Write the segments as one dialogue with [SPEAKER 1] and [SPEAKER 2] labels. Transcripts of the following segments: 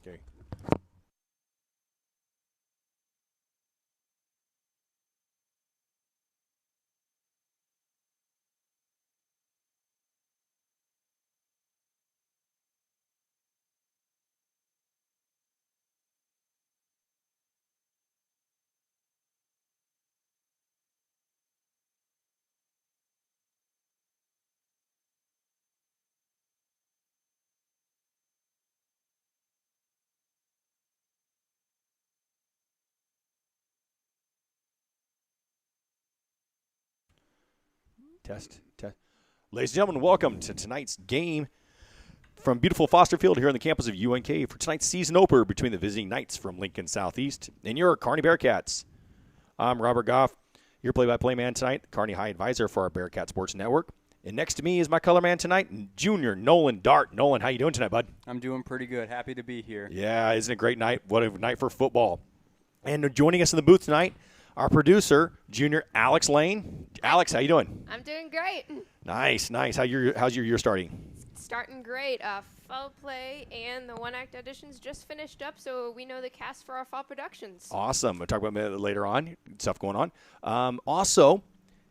[SPEAKER 1] Okay. Test. Ladies and gentlemen, welcome to tonight's game from beautiful Foster Field here on the campus of UNK for tonight's season opener between the visiting Knights from Lincoln Southeast and your Kearney Bearcats. I'm Robert Goff, your play-by-play man tonight, Kearney High Advisor for our Bearcat Sports Network. And next to me is my color man tonight, Junior Nolan Dart. Nolan, how you doing tonight, bud?
[SPEAKER 2] I'm doing pretty good. Happy to be here.
[SPEAKER 1] Yeah, isn't it a great night? What a night for football. And joining us in the booth tonight, our producer, Junior Alex Lane. Alex, how you doing?
[SPEAKER 3] I'm doing great.
[SPEAKER 1] Nice. How's your year starting?
[SPEAKER 3] Starting great. Fall play and the one-act auditions just finished up, so we know the cast for our fall productions.
[SPEAKER 1] Awesome. We'll talk about that later on. Stuff going on. Also,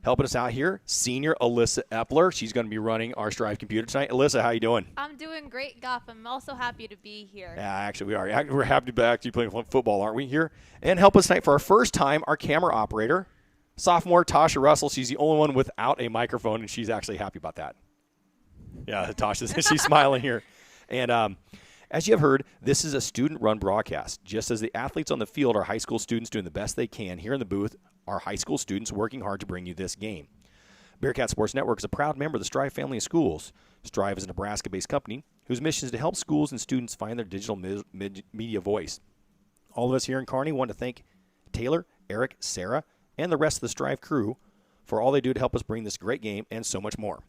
[SPEAKER 1] helping us out here, senior Alyssa Epler. She's going to be running our Strive computer tonight. Alyssa, how you doing?
[SPEAKER 4] I'm doing great, Goff. I'm also happy to be here.
[SPEAKER 1] Yeah, actually, we are. We're happy to be actually playing football, aren't we, here? And help us tonight for our first time, our camera operator, sophomore Tasha Russell. She's the only one without a microphone, and she's actually happy about that. Yeah, Tasha, she's smiling here. And as you have heard, this is a student-run broadcast. Just as the athletes on the field are high school students doing the best they can, here in the booth are high school students working hard to bring you this game. Bearcat Sports Network is a proud member of the Strive family of schools. Strive is a Nebraska-based company whose mission is to help schools and students find their digital media voice. All of us here in Kearney want to thank Taylor, Eric, Sarah, and the rest of the Strive crew for all they do to help us bring this great game and so much more.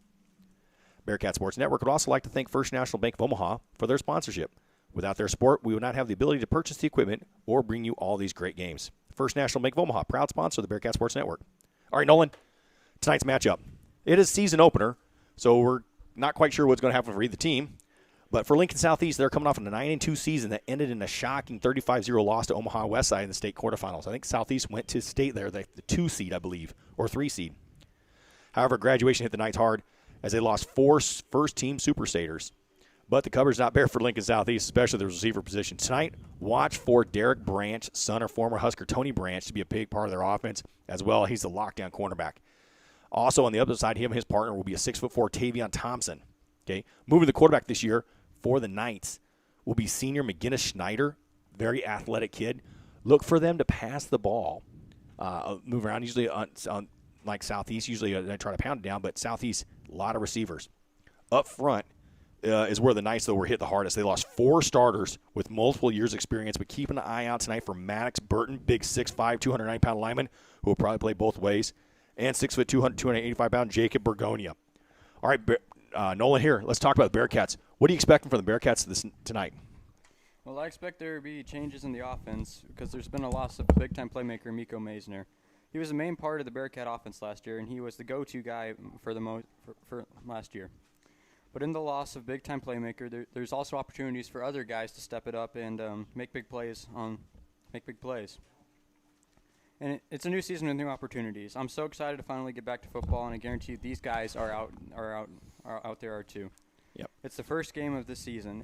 [SPEAKER 1] Bearcat Sports Network would also like to thank First National Bank of Omaha for their sponsorship. Without their support, we would not have the ability to purchase the equipment or bring you all these great games. First National Bank of Omaha, proud sponsor of the Bearcat Sports Network. All right, Nolan, tonight's matchup. It is season opener, so we're not quite sure what's going to happen for either team. But for Lincoln Southeast, they're coming off of a 9-2 season that ended in a shocking 35-0 loss to Omaha Westside in the state quarterfinals. I think Southeast went to state there, the 2 seed, I believe, or 3 seed. However, graduation hit the Knights hard as they lost 4 first-team super staters. But the cover's not bare for Lincoln Southeast, especially the receiver position. Tonight, watch for Derek Branch, son of former Husker Tony Branch, to be a big part of their offense as well. He's the lockdown cornerback. Also on the other side, him and his partner will be a 6'4" Tavion Thompson. Okay, moving the quarterback this year for the Knights will be senior McGinnis Schneider, very athletic kid. Look for them to pass the ball. Move around, usually on like Southeast, usually they try to pound it down, but Southeast, a lot of receivers. Up front is where the Knights, though, were hit the hardest. They lost 4 starters with multiple years' experience, but keep an eye out tonight for Maddox Burton, big 6'5", 209-pound lineman, who will probably play both ways, and 6'2", 285-pound Jacob Bergonia. All right, Nolan here. Let's talk about the Bearcats. What are you expecting from the Bearcats tonight?
[SPEAKER 2] Well, I expect there to be changes in the offense because there's been a loss of big-time playmaker Miko Maisner. He was the main part of the Bearcat offense last year, and he was the go-to guy for last year. But in the loss of big-time playmaker, there's also opportunities for other guys to step it up and make big plays. And it's a new season with new opportunities. I'm so excited to finally get back to football, and I guarantee you these guys are out there too.
[SPEAKER 1] Yep.
[SPEAKER 2] It's the first game of the season.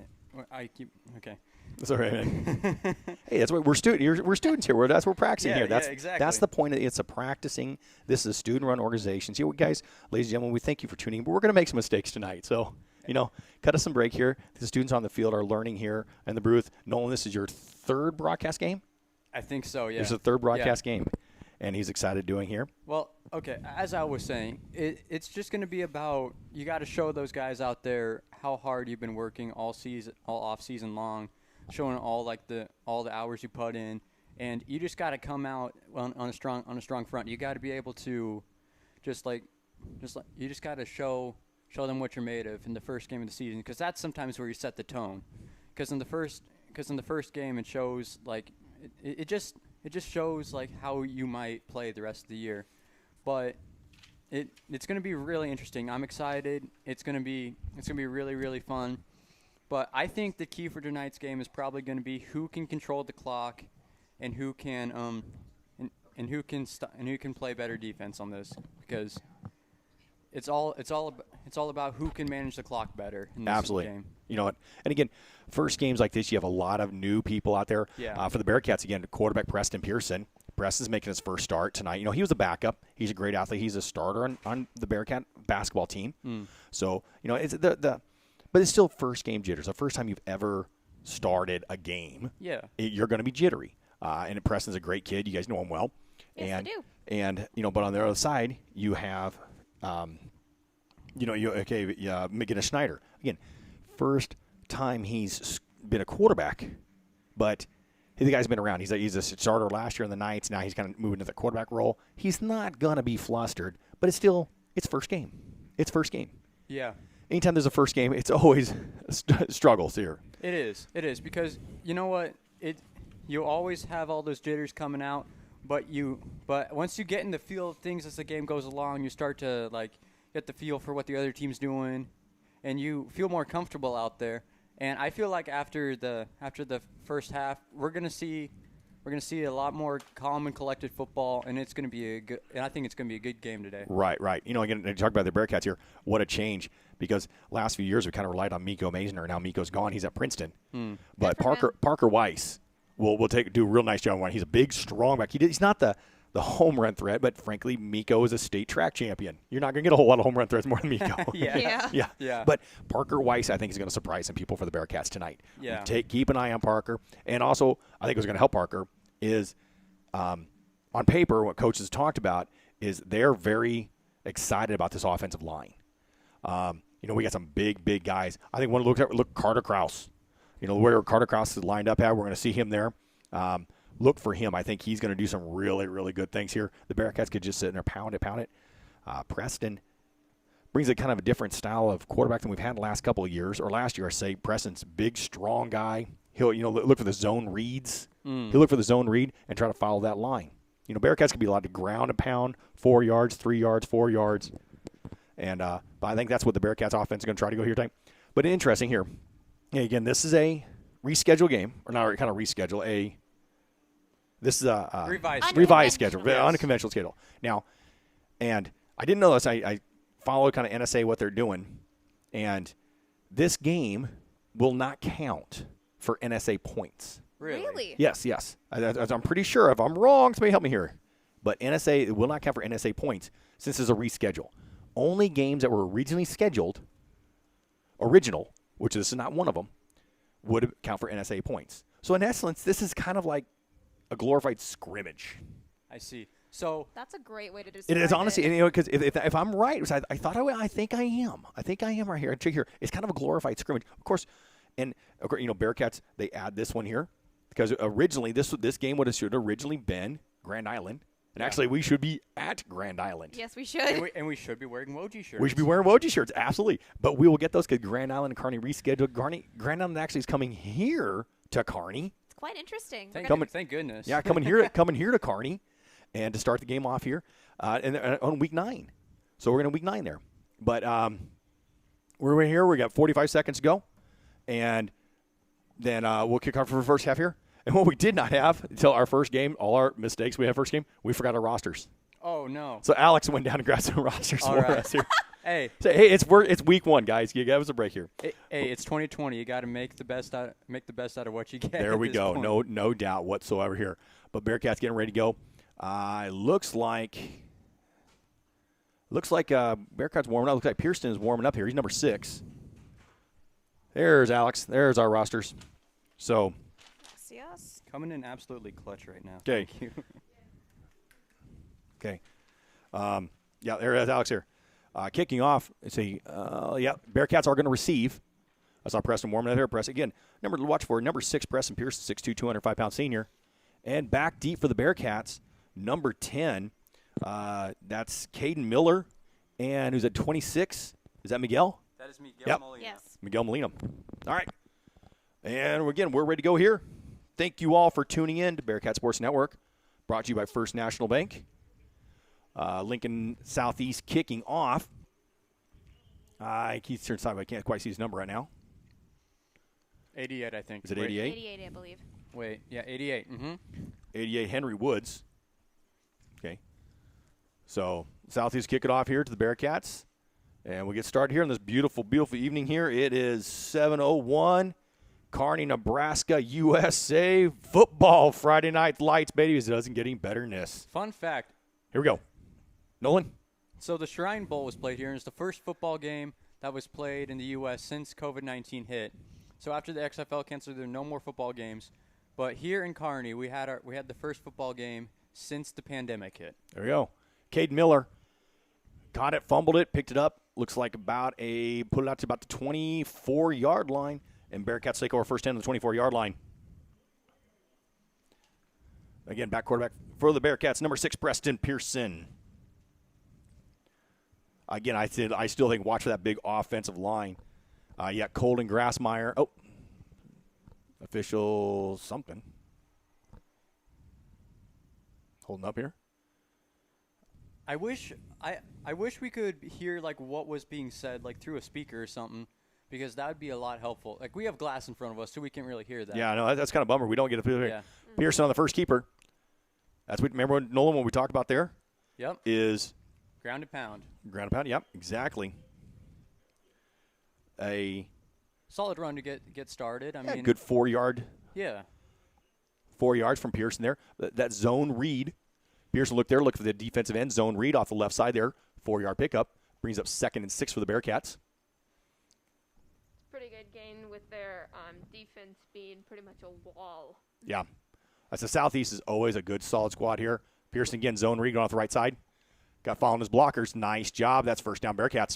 [SPEAKER 2] Okay.
[SPEAKER 1] That's all right, man. Hey, that's what we're students. We're students here. That's what we're practicing here. That's
[SPEAKER 2] exactly.
[SPEAKER 1] That's the point. It's a practicing. This is a student-run organization. See, guys, ladies and gentlemen, we thank you for tuning in. But we're going to make some mistakes tonight. So, cut us some break here. The students on the field are learning here in the booth. Nolan, this is your 3rd broadcast game?
[SPEAKER 2] I think so, yeah.
[SPEAKER 1] It's the 3rd broadcast game, and he's excited doing here.
[SPEAKER 2] Well, okay, as I was saying, it's just going to be about you got to show those guys out there how hard you've been working all off season long, showing all the hours you put in, and you just got to come out on a strong front. You got to be able to you just got to show them what you're made of in the first game of the season, because that's sometimes where you set the tone. Because in the first game it shows it just shows how you might play the rest of the year. But it's going to be really interesting. I'm excited. It's going to be really, really fun. But I think the key for tonight's game is probably going to be who can control the clock, and who can and who can play better defense on this, because it's all about who can manage the clock better in this
[SPEAKER 1] Absolutely.
[SPEAKER 2] game.
[SPEAKER 1] You know what? And again, first games like this, you have a lot of new people out there.
[SPEAKER 2] Yeah.
[SPEAKER 1] For the Bearcats, again, quarterback Preston Pearson. Preston's making his first start tonight. You know, he was a backup. He's a great athlete. He's a starter on the Bearcat basketball team. So, you know, it's but it's still first game jitters. The first time you've ever started a game,
[SPEAKER 2] Yeah.
[SPEAKER 1] you're going to be jittery. And Preston's a great kid. You guys know him well.
[SPEAKER 3] Yes, I do.
[SPEAKER 1] And you know, but on the other side, you have, McGinnis Schneider. Again, first time he's been a quarterback, but the guy's been around. He's a starter last year in the Knights. Now he's kind of moving to the quarterback role. He's not going to be flustered, but it's first game. It's first game.
[SPEAKER 2] Yeah.
[SPEAKER 1] Anytime there's a first game, it's always struggles here.
[SPEAKER 2] It is because you know what, you always have all those jitters coming out, but once you get in the feel of things as the game goes along, you start to like get the feel for what the other team's doing, and you feel more comfortable out there. And I feel like after the first half, we're gonna see a lot more calm and collected football, and it's gonna be I think it's gonna be a good game today.
[SPEAKER 1] Right. You know, again, talk about the Bearcats here. What a change, because last few years we kind of relied on Miko Maisner. Now Miko's gone; he's at Princeton. But Parker Weiss will do a real nice job. He's a big, strong back. He's not the home run threat, but frankly, Miko is a state track champion. You're not going to get a whole lot of home run threats more than Miko.
[SPEAKER 2] Yeah.
[SPEAKER 1] But Parker Weiss, I think, is going to surprise some people for the Bearcats tonight.
[SPEAKER 2] Yeah.
[SPEAKER 1] Keep an eye on Parker. And also, I think what's going to help Parker is, on paper, what coaches talked about is they're very excited about this offensive line. You know, we got some big guys. I think one look Carter Krause. You know, where Carter Krause is lined up at, we're going to see him there. Look for him. I think he's going to do some really, really good things here. The Bearcats could just sit in there, pound it. Preston brings a kind of a different style of quarterback than we've had the last couple of years, or last year, I say. Preston's big, strong guy. He'll, you know, look for the zone reads. He'll look for the zone read and try to follow that line. You know, Bearcats can be allowed to ground and pound 4 yards, 3 yards, 4 yards. And but I think that's what the Bearcats offense is going to try to go here tonight. But interesting here. Again, this is a reschedule game, or not kind of reschedule. This is a revised schedule, unconventional schedule. Now, and I didn't know this. I follow kind of NSA what they're doing, and this game will not count for NSA points.
[SPEAKER 3] Really?
[SPEAKER 1] Yes. I'm pretty sure. If I'm wrong, somebody help me here. But NSA will not count for NSA points since it's a reschedule. Only games that were originally scheduled, which this is not one of them, would count for NSA points. So in essence, this is kind of like a glorified scrimmage.
[SPEAKER 2] I see. So
[SPEAKER 4] That's a great way to describe
[SPEAKER 1] it is honestly, and, you know, because if I'm right, which I think I am. I think I am right here. Check here. It's kind of a glorified scrimmage, of course. And you know, Bearcats, they add this one here because originally this game should have originally been Grand Island, and actually we should be at Grand Island.
[SPEAKER 4] Yes, we should.
[SPEAKER 2] and we should be wearing Woji shirts.
[SPEAKER 1] We should be wearing Woji shirts, absolutely. But we will get those because Grand Island and Kearney rescheduled. Grand Island actually is coming here to Kearney.
[SPEAKER 4] It's quite interesting.
[SPEAKER 2] Thank goodness.
[SPEAKER 1] Yeah, coming here to Kearney, and to start the game off here, on week 9. So we're going to week 9 there. But we're in here. We got 45 seconds to go, and then we'll kick off for the first half here. And what we did not have until our first game, all our mistakes we had first game, we forgot our rosters.
[SPEAKER 2] Oh no.
[SPEAKER 1] So Alex went down and grabbed some rosters for us here.
[SPEAKER 2] Hey,
[SPEAKER 1] it's week 1, guys. You give us a break here.
[SPEAKER 2] Hey, it's 2020. You got to make the best out of what you get.
[SPEAKER 1] There we go.
[SPEAKER 2] Point.
[SPEAKER 1] No doubt whatsoever here. But Bearcats getting ready to go. Looks like Bearcats warming up. Looks like Pearson is warming up here. He's number 6. There's Alex. There's our rosters. So
[SPEAKER 4] Yes.
[SPEAKER 2] Coming in absolutely clutch right now.
[SPEAKER 1] Okay.
[SPEAKER 2] Thank you.
[SPEAKER 1] Okay. Yeah, there's Alex here. Kicking off, Bearcats are going to receive. I saw Preston warming up here. Preston, again, number to watch for, number 6, Preston Pearson, 6'2", 205-pound senior. And back deep for the Bearcats, number 10, that's Caden Miller. And who's at 26? Is that Miguel?
[SPEAKER 2] That is Miguel
[SPEAKER 1] Yep.
[SPEAKER 2] Molina.
[SPEAKER 4] Yes.
[SPEAKER 1] Miguel Molina. All right. And again, we're ready to go here. Thank you all for tuning in to Bearcat Sports Network, brought to you by First National Bank. Lincoln Southeast kicking off. Keith's turned side, but I can't quite see his number right now.
[SPEAKER 2] 88, I think.
[SPEAKER 1] Is it
[SPEAKER 2] Wait,
[SPEAKER 1] 88?
[SPEAKER 4] 88, I believe.
[SPEAKER 2] Wait, yeah, 88. Mm-hmm.
[SPEAKER 1] 88 Henry Woods. Okay. So Southeast kick it off here to the Bearcats. And we get started here on this beautiful, beautiful evening here. It is 7:01. Kearney, Nebraska, USA football Friday night lights, baby. It doesn't get any better than this.
[SPEAKER 2] Fun fact.
[SPEAKER 1] Here we go. Nolan?
[SPEAKER 2] So the Shrine Bowl was played here, and it's the first football game that was played in the U.S. since COVID-19 hit. So after the XFL canceled, there are no more football games. But here in Kearney, we had the first football game since the pandemic hit.
[SPEAKER 1] There we go. Cade Miller caught it, fumbled it, picked it up. Looks like put it out to about the 24-yard line. And Bearcats take over first 10 on the 24-yard line. Again, back quarterback for the Bearcats, number 6, Preston Pearson. Again, I still think watch for that big offensive line. Colden Grassmeyer. Oh, official something. Holding up here.
[SPEAKER 2] I wish we could hear like what was being said like through a speaker or something, because that would be a lot helpful. Like we have glass in front of us, so we can't really hear that.
[SPEAKER 1] Yeah, no, that's kind of a bummer. We don't get to feel it.
[SPEAKER 2] Yeah.
[SPEAKER 1] Pearson on the first keeper. That's what remember Nolan when we talked about there.
[SPEAKER 2] Yep.
[SPEAKER 1] Is
[SPEAKER 2] ground and pound.
[SPEAKER 1] Ground and pound. Yep, exactly. A
[SPEAKER 2] solid run to get started. I mean,
[SPEAKER 1] good 4-yard.
[SPEAKER 2] Yeah.
[SPEAKER 1] 4 yards from Pearson there. That zone read. Pearson look for the defensive end zone read off the left side there. 4-yard pickup brings up 2nd and 6 for the Bearcats.
[SPEAKER 3] Pretty good gain with their defense being pretty much a wall.
[SPEAKER 1] Yeah. That's the Southeast is always a good solid squad here. Pearson again zone read going off the right side. Got following his blockers. Nice job. That's first down Bearcats.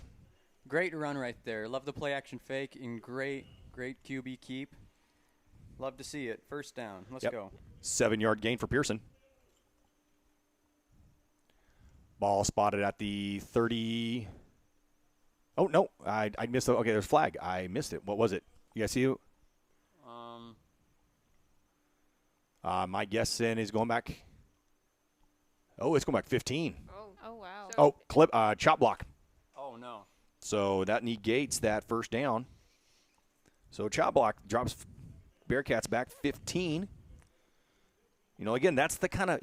[SPEAKER 2] Great run right there. Love the play action fake and great QB keep. Love to see it. First down. Let's go.
[SPEAKER 1] 7-yard gain for Pearson. Ball spotted at the 30. Oh, no. I missed it. Okay, there's flag. I missed it. What was it? You guys see it? My guess then is going back. Oh, it's going back 15.
[SPEAKER 4] Oh wow.
[SPEAKER 3] So
[SPEAKER 1] chop block.
[SPEAKER 2] Oh, no.
[SPEAKER 1] So that negates that first down. So chop block drops Bearcats back 15. Again, that's the kind of,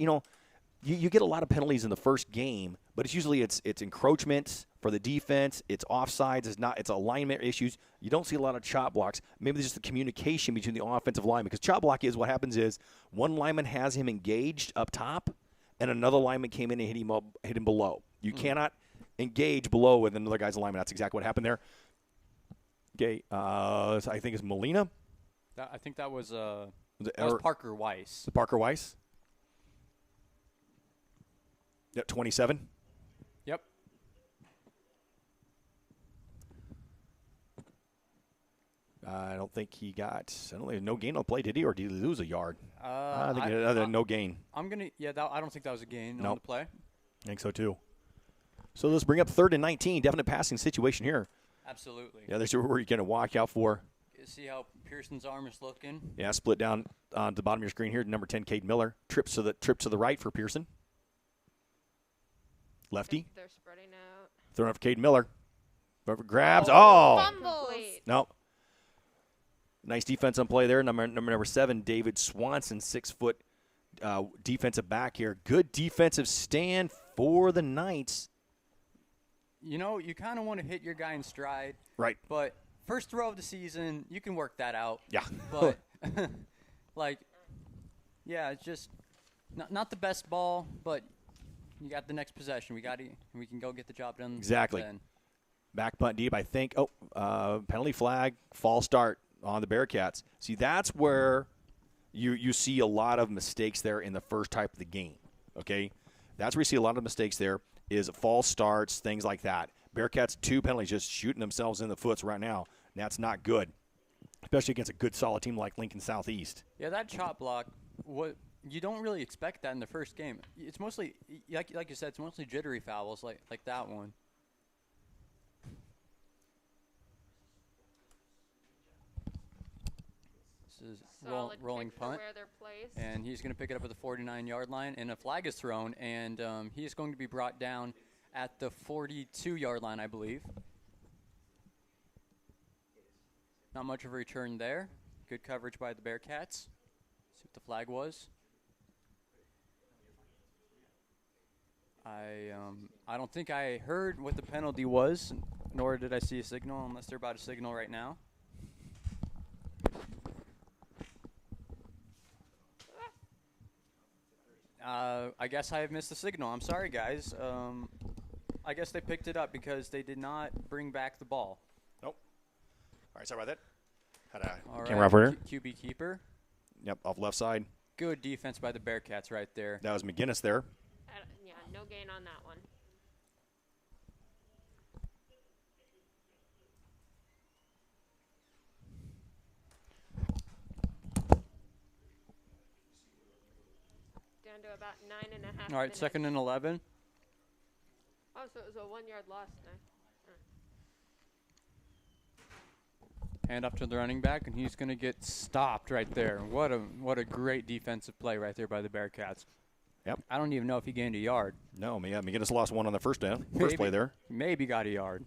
[SPEAKER 1] you get a lot of penalties in the first game, but it's usually it's encroachment for the defense, it's offsides, it's alignment issues. You don't see a lot of chop blocks. Maybe there's just the communication between the offensive line, because chop block is what happens is one lineman has him engaged up top, and another lineman came in and hit him below. You cannot engage below with another guy's alignment. That's exactly what happened there. Okay, I think it's Molina.
[SPEAKER 2] I think that was Parker Weiss.
[SPEAKER 1] Parker Weiss. Yep, 27.
[SPEAKER 2] Yep.
[SPEAKER 1] I don't think he got. I don't think no gain on the play, did he, or did he lose a yard?
[SPEAKER 2] I
[SPEAKER 1] think no gain.
[SPEAKER 2] I'm gonna. Yeah, I don't think that was a gain on the play.
[SPEAKER 1] I think so too. So let's bring up 3rd and 19. Definite passing situation here.
[SPEAKER 2] Absolutely.
[SPEAKER 1] Yeah, that's where you're going to walk out for.
[SPEAKER 2] See how Pearson's arm is looking.
[SPEAKER 1] Yeah, split down on the bottom of your screen here. Number 10, Cade Miller, trips to the right for Pearson. Lefty.
[SPEAKER 3] They're spreading out.
[SPEAKER 1] Throwing up for Cade Miller. Grabs.
[SPEAKER 3] Fumbles.
[SPEAKER 1] No. Nice defense on play there. Number 7, David Swanson, 6-foot defensive back here. Good defensive stand for the Knights.
[SPEAKER 2] You kind of want to hit your guy in stride.
[SPEAKER 1] Right.
[SPEAKER 2] But first throw of the season, you can work that out.
[SPEAKER 1] Yeah.
[SPEAKER 2] But, it's just not the best ball, but you got the next possession. We can go get the job done.
[SPEAKER 1] Exactly.
[SPEAKER 2] Then.
[SPEAKER 1] Back punt deep, I think. Penalty flag, false start on the Bearcats. See, that's where you see a lot of mistakes there in the first type of the game, okay? That's where you see a lot of mistakes there is false starts, things like that. Bearcats 2 penalties just shooting themselves in the foots right now. That's not good, especially against a good, solid team like Lincoln Southeast.
[SPEAKER 2] Yeah, that chop block, you don't really expect that in the first game. It's mostly, like you said, it's mostly jittery fouls like that one. This is rolling punt, and he's going to pick it up at the 49-yard line, and a flag is thrown, and he is going to be brought down at the 42-yard line, I believe. Not much of a return there. Good coverage by the Bearcats. See what the flag was. I don't think I heard what the penalty was, nor did I see a signal, unless they're about to signal right now. I guess I have missed the signal. I'm sorry, guys. I guess they picked it up because they did not bring back the ball.
[SPEAKER 1] Nope. All right, sorry about that. Had a
[SPEAKER 2] All
[SPEAKER 1] camera
[SPEAKER 2] right,
[SPEAKER 1] operator.
[SPEAKER 2] QB keeper.
[SPEAKER 1] Yep, off left side.
[SPEAKER 2] Good defense by the Bearcats right there.
[SPEAKER 1] That was McGinnis there.
[SPEAKER 3] Yeah, no gain on that one. Down to about 9.5
[SPEAKER 2] All right,
[SPEAKER 3] minutes.
[SPEAKER 2] 2nd and 11.
[SPEAKER 3] Oh, so it was a 1-yard loss now.
[SPEAKER 2] Hand off to the running back, and he's going to get stopped right there. What a great defensive play right there by the Bearcats.
[SPEAKER 1] Yep.
[SPEAKER 2] I don't even know if he gained a yard.
[SPEAKER 1] No, yeah, McGinnis lost one on the first down. First play there.
[SPEAKER 2] Maybe got a yard.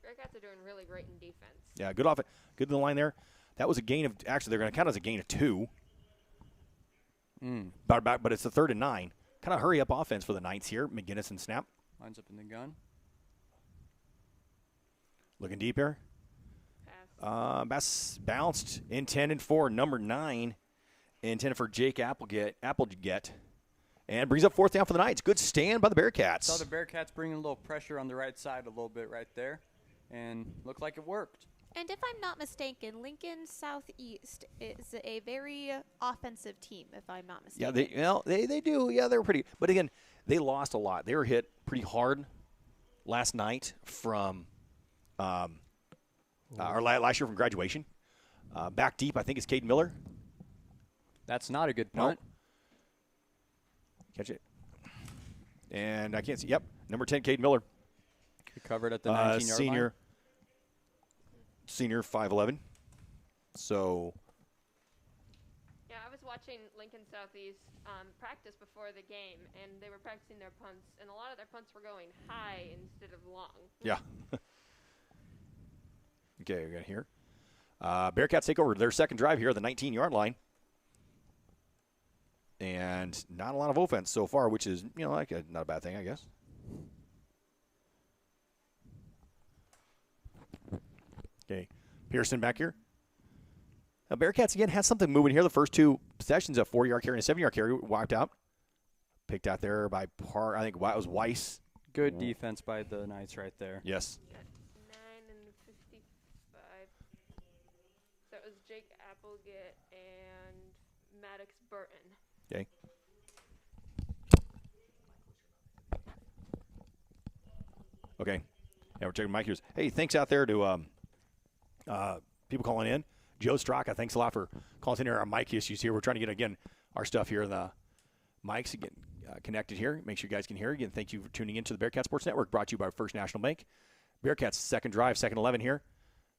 [SPEAKER 3] Bearcats are doing really great in defense.
[SPEAKER 1] Yeah, good off it. Good in the line there. That was a gain of, actually, they're going to count as a gain of 2. But it's the 3rd and 9. Kind of hurry up offense for the Knights here. McGinnis and snap.
[SPEAKER 2] Lines up in the gun.
[SPEAKER 1] Looking deep here.
[SPEAKER 3] Pass.
[SPEAKER 1] Bounced, intended for number 9. Intended for Jake Applegate. And brings up 4th down for the Knights. Good stand by the Bearcats.
[SPEAKER 2] Saw the Bearcats bringing a little pressure on the right side a little bit right there. And looked like it worked.
[SPEAKER 4] And if I'm not mistaken, Lincoln Southeast is a very offensive team, if I'm not mistaken.
[SPEAKER 1] Yeah, they do. Yeah, they're pretty. But again, they lost a lot. They were hit pretty hard last night from or last year from graduation. Back deep, I think, is Caden Miller.
[SPEAKER 2] That's not a good
[SPEAKER 1] Nope.
[SPEAKER 2] punt.
[SPEAKER 1] Catch it. And I can't see. Yep, number 10, Caden Miller.
[SPEAKER 2] Covered at the 19-yard line.
[SPEAKER 1] Senior 5'11". So.
[SPEAKER 3] Yeah, I was watching Lincoln Southeast practice before the game, and they were practicing their punts, and a lot of their punts were going high instead of long.
[SPEAKER 1] Yeah. Okay, we're going to hear. Bearcats take over their second drive here at the 19-yard line. And not a lot of offense so far, which is, not a bad thing, I guess. Okay, Pearson back here. Now, Bearcats, again, had something moving here. The first 2 possessions, a 4-yard carry and a 7-yard carry, wiped out. Picked out there by I think it was Weiss.
[SPEAKER 2] Good defense by the Knights right there.
[SPEAKER 1] Yes.
[SPEAKER 3] 9 and 55. So it was Jake Applegate and Maddox Burton.
[SPEAKER 1] Okay. Okay. Yeah, we're checking Mike Hughes. Hey, thanks out there to people calling in. Joe Straka, thanks a lot for calling in here. Our mic issues here. We're trying to get, again, our stuff here in the mics again connected here. Make sure you guys can hear. Again, thank you for tuning in to the Bearcat Sports Network, brought to you by First National Bank. Bearcats second drive, 2nd 11 here.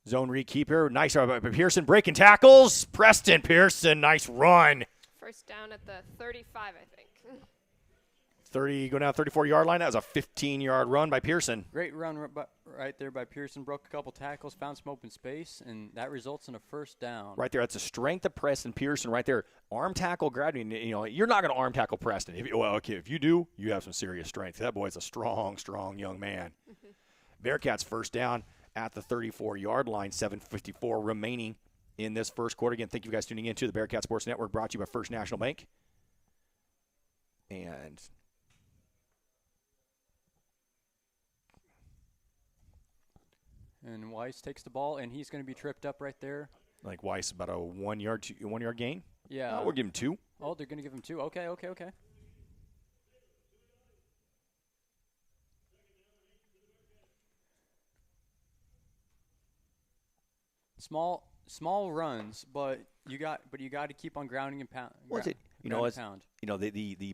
[SPEAKER 1] Zone read keep here. Nice by Pearson, breaking tackles. Preston Pearson, nice run.
[SPEAKER 3] First down at the 35, I think.
[SPEAKER 1] 30, go down 34-yard line. That was a 15-yard run by Pearson.
[SPEAKER 2] Great run right there by Pearson. Broke a couple tackles, found some open space, and that results in a first down.
[SPEAKER 1] Right there, that's the strength of Preston Pearson right there. Arm tackle, gravity. You're not going to arm tackle Preston. If you do, you have some serious strength. That boy's a strong, strong young man. Bearcats first down at the 34-yard line. 7:54 remaining in this first quarter. Again, thank you guys tuning in to the Bearcat Sports Network, brought to you by First National Bank.
[SPEAKER 2] And Weiss takes the ball, and he's going to be tripped up right there.
[SPEAKER 1] Like Weiss, about a 1 yard gain.
[SPEAKER 2] Yeah.
[SPEAKER 1] We'll give him 2.
[SPEAKER 2] Oh, they're going to give him 2. Okay. Small runs, but you got to keep on grounding and pound.
[SPEAKER 1] What's it? The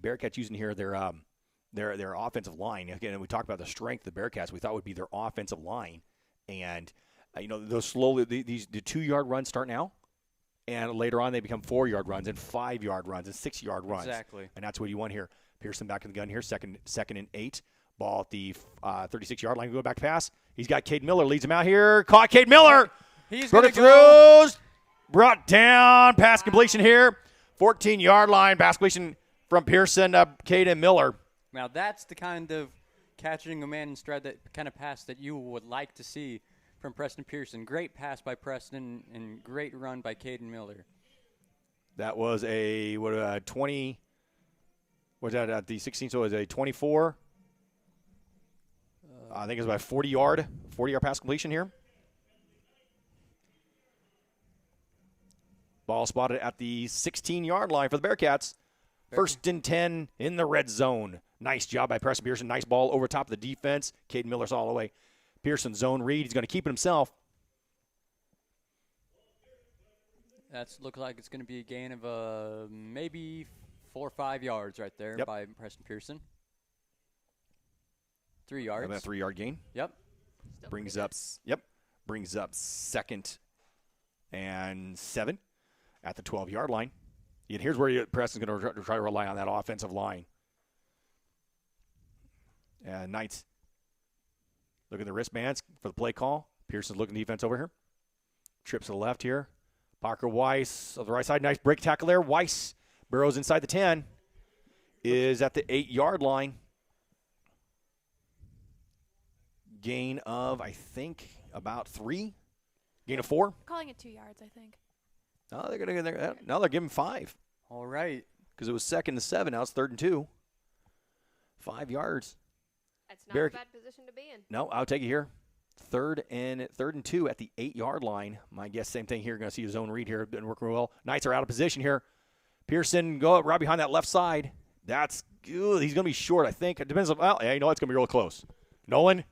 [SPEAKER 1] Bearcats using here their offensive line. Again, we talked about the strength of the Bearcats. We thought would be their offensive line, and those slowly the 2-yard runs start now, and later on they become 4-yard runs and 5-yard runs and 6-yard runs.
[SPEAKER 2] Exactly.
[SPEAKER 1] And that's what you want here. Pearson back in the gun here. Second and 8. Ball at the 36-yard line. Go back to pass. He's got Cade Miller. Leads him out here. Caught Cade Miller.
[SPEAKER 2] He's
[SPEAKER 1] going
[SPEAKER 2] going
[SPEAKER 1] to
[SPEAKER 2] to go.
[SPEAKER 1] brought down. Pass completion here. 14-yard line. Pass completion from Pearson to Caden Miller.
[SPEAKER 2] Now that's the kind of catching a man in stride, that kind of pass that you would like to see from Preston Pearson. Great pass by Preston and great run by Caden Miller.
[SPEAKER 1] That was a 20. Was that at the 16? So it was a 24. I think it was about 40-yard pass completion here. Ball spotted at the 16-yard line for the Bearcats. First and 10 in the red zone. Nice job by Preston Pearson. Nice ball over top of the defense. Caden Miller's all the way. Pearson zone read. He's going to keep it himself.
[SPEAKER 2] That's look like it's going to be a gain of maybe 4 or 5 yards right there by Preston Pearson. 3 yards.
[SPEAKER 1] About a 3-yard gain.
[SPEAKER 2] Yep.
[SPEAKER 1] Brings up 2nd and 7 at the 12-yard line. And here's where Preston's going to try to rely on that offensive line. And Knights look at the wristbands for the play call. Pearson's looking defense over here. Trips to the left here. Parker Weiss on the right side. Nice break tackle there. Weiss burrows inside the 10. Is at the 8-yard line. Gain of, I think, about 3. Gain of 4.
[SPEAKER 4] Calling it 2 yards, I think.
[SPEAKER 1] No, they're giving 5.
[SPEAKER 2] All right.
[SPEAKER 1] Because it was 2nd and 7. Now it's 3rd and 2. 5 yards.
[SPEAKER 3] That's not a bad position to be in.
[SPEAKER 1] No, I'll take it here. 3rd and 2 at the 8-yard line. My guess, same thing here. Going to see his zone read here. Been working real well. Knights are out of position here. Pearson go up right behind that left side. That's good. He's going to be short, I think. It depends on, well, yeah, you know it's going to be real close. Nolan,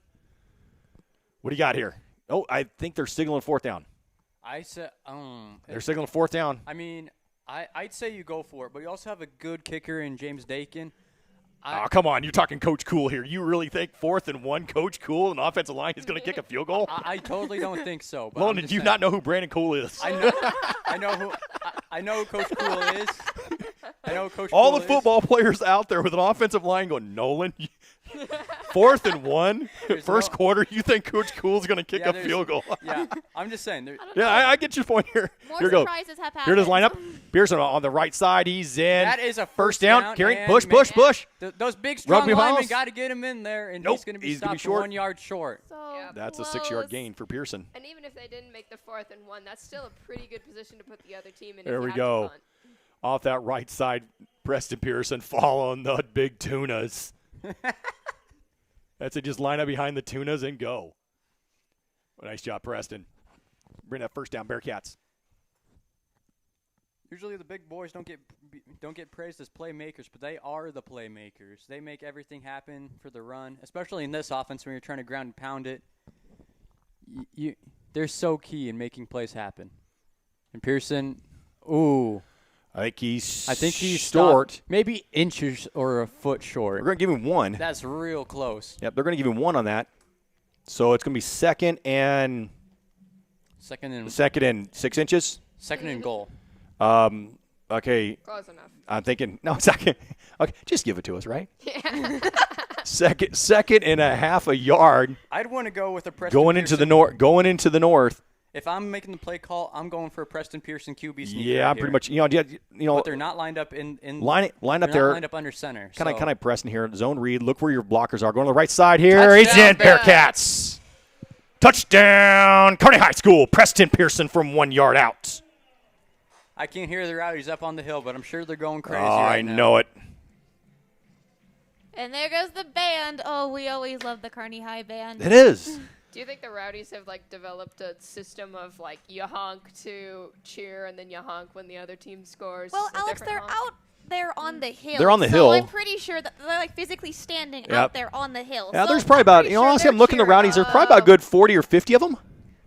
[SPEAKER 1] what do you got here? Oh, I think they're signaling 4th down.
[SPEAKER 2] I said,
[SPEAKER 1] they're signaling 4th down.
[SPEAKER 2] I mean, I'd say you go for it, but you also have a good kicker in James Dakin.
[SPEAKER 1] Oh, come on. You're talking Coach Cool here. You really think 4th and 1, Coach Cool, an offensive line is going to kick a field goal?
[SPEAKER 2] I totally don't think so. But
[SPEAKER 1] Lon, did you not know who Brandon Cool is?
[SPEAKER 2] I know who Coach Cool is. I know Coach
[SPEAKER 1] All
[SPEAKER 2] Cool
[SPEAKER 1] the football players out there with an offensive line going, Nolan, 4th and 1, first quarter, you think Coach Cool's going to kick a field goal?
[SPEAKER 2] Yeah, I'm just saying.
[SPEAKER 1] I get your point here.
[SPEAKER 4] More
[SPEAKER 1] here
[SPEAKER 4] surprises have happened.
[SPEAKER 1] Here it is, line up. Pearson on the right side. He's in.
[SPEAKER 2] That is a
[SPEAKER 1] first down. Carrying, push.
[SPEAKER 2] Those big, strong
[SPEAKER 1] Rugby
[SPEAKER 2] linemen
[SPEAKER 1] house.
[SPEAKER 2] got to get him in there, and
[SPEAKER 1] Nope,
[SPEAKER 2] he's going to be
[SPEAKER 1] he's gonna
[SPEAKER 2] stopped
[SPEAKER 1] be short.
[SPEAKER 2] 1 yard short.
[SPEAKER 4] So
[SPEAKER 1] That's a
[SPEAKER 4] close.
[SPEAKER 1] 6-yard gain for Pearson.
[SPEAKER 3] And even if they didn't make the 4th and 1, that's still a pretty good position to put the other team in.
[SPEAKER 1] There
[SPEAKER 3] if
[SPEAKER 1] we
[SPEAKER 3] you have
[SPEAKER 1] go.
[SPEAKER 3] to punt.
[SPEAKER 1] Off that right side, Preston Pearson following the big tunas. That's it. Just line up behind the tunas and go. Nice job, Preston. Bring that first down, Bearcats.
[SPEAKER 2] Usually the big boys don't get praised as playmakers, but they are the playmakers. They make everything happen for the run, especially in this offense when you're trying to ground and pound it. They're so key in making plays happen. And Pearson,
[SPEAKER 1] I think he's
[SPEAKER 2] short.
[SPEAKER 1] stopped.
[SPEAKER 2] Maybe inches or a foot short.
[SPEAKER 1] We're going to give him 1.
[SPEAKER 2] That's real close.
[SPEAKER 1] Yep, they're going to give him 1 on that. So it's going to be second and
[SPEAKER 2] 6 inches.
[SPEAKER 1] Second
[SPEAKER 2] and goal.
[SPEAKER 1] Okay.
[SPEAKER 3] Close enough.
[SPEAKER 1] I'm thinking, no, second. Okay, just give it to us, right?
[SPEAKER 3] Yeah.
[SPEAKER 1] Second and a half a yard.
[SPEAKER 2] I'd want to go with a Preston
[SPEAKER 1] Going into the north.
[SPEAKER 2] If I'm making the play call, I'm going for a Preston Pearson QB sneak.
[SPEAKER 1] Yeah,
[SPEAKER 2] right
[SPEAKER 1] pretty
[SPEAKER 2] here.
[SPEAKER 1] much.
[SPEAKER 2] But they're not lined up in
[SPEAKER 1] line up
[SPEAKER 2] they're
[SPEAKER 1] there.
[SPEAKER 2] Not lined up under center.
[SPEAKER 1] Can I Preston here? Zone read. Look where your blockers are. Going to the right side here. He's in. Bearcats. Touchdown. Kearney High School. Preston Pearson from 1 yard out.
[SPEAKER 2] I can't hear the Rowdies up on the hill, but I'm sure they're going crazy.
[SPEAKER 1] I know it.
[SPEAKER 4] And there goes the band. Oh, we always love the Kearney High band.
[SPEAKER 1] It is.
[SPEAKER 3] Do you think the Rowdies have developed a system of you honk to cheer and then you honk when the other team scores?
[SPEAKER 4] Well, Alex, they're out there on the hill.
[SPEAKER 1] They're on the
[SPEAKER 4] so
[SPEAKER 1] hill.
[SPEAKER 4] I'm pretty sure that they're physically standing out there on the hill.
[SPEAKER 1] Yeah,
[SPEAKER 4] so
[SPEAKER 1] there's probably about, honestly, I'm looking at the Rowdies. There's probably about a good 40 or 50 of them.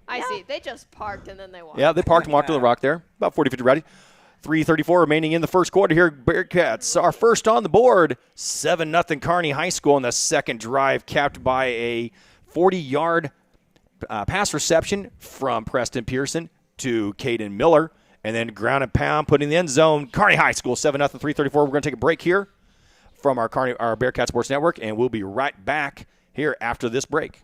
[SPEAKER 3] I see. They just parked and then they walked.
[SPEAKER 1] Yeah, they parked and walked to the rock there. About 40, 50 Rowdies. 3:34 remaining in the first quarter here. Bearcats are first on the board. 7-0 Kearney High School in the second drive, capped by a 40-yard pass reception from Preston Pearson to Caden Miller. And then ground and pound, putting in the end zone. Kearney High School, 7-0, 3:34. We're going to take a break here from our Bearcat Sports Network, and we'll be right back here after this break.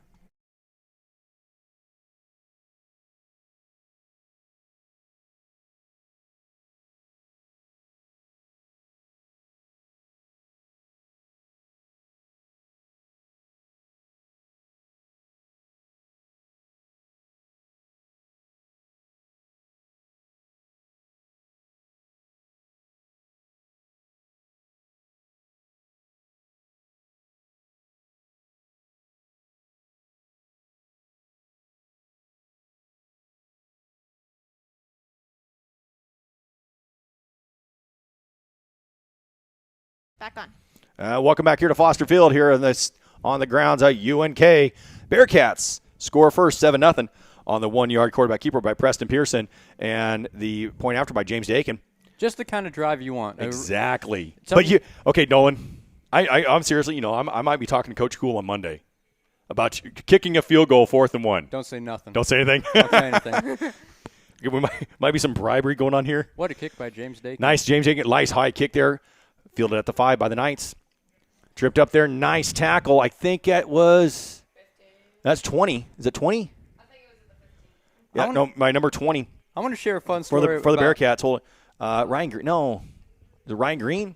[SPEAKER 4] Back on.
[SPEAKER 1] Welcome back here to Foster Field here on the grounds at UNK. Bearcats score first 7-0 on the 1-yard quarterback keeper by Preston Pearson and the point after by James Dakin.
[SPEAKER 2] Just the kind of drive you want.
[SPEAKER 1] Exactly. But okay, Nolan, I'm seriously, I might be talking to Coach Cool on Monday about kicking a field goal 4th and 1.
[SPEAKER 2] Don't say nothing.
[SPEAKER 1] Don't say anything.
[SPEAKER 2] Don't say anything.
[SPEAKER 1] We might be some bribery going on here.
[SPEAKER 2] What a kick by James Dakin.
[SPEAKER 1] Nice James Dakin, nice high kick there. Fielded at the 5 by the Knights. Tripped up there, nice tackle. I think it was 15. That's 20. Is it 20? I think it was at the 15. Yeah, my number 20.
[SPEAKER 2] I want to share a fun story
[SPEAKER 1] for the Bearcats. Hold it. Ryan Green. No. Is it Ryan Green?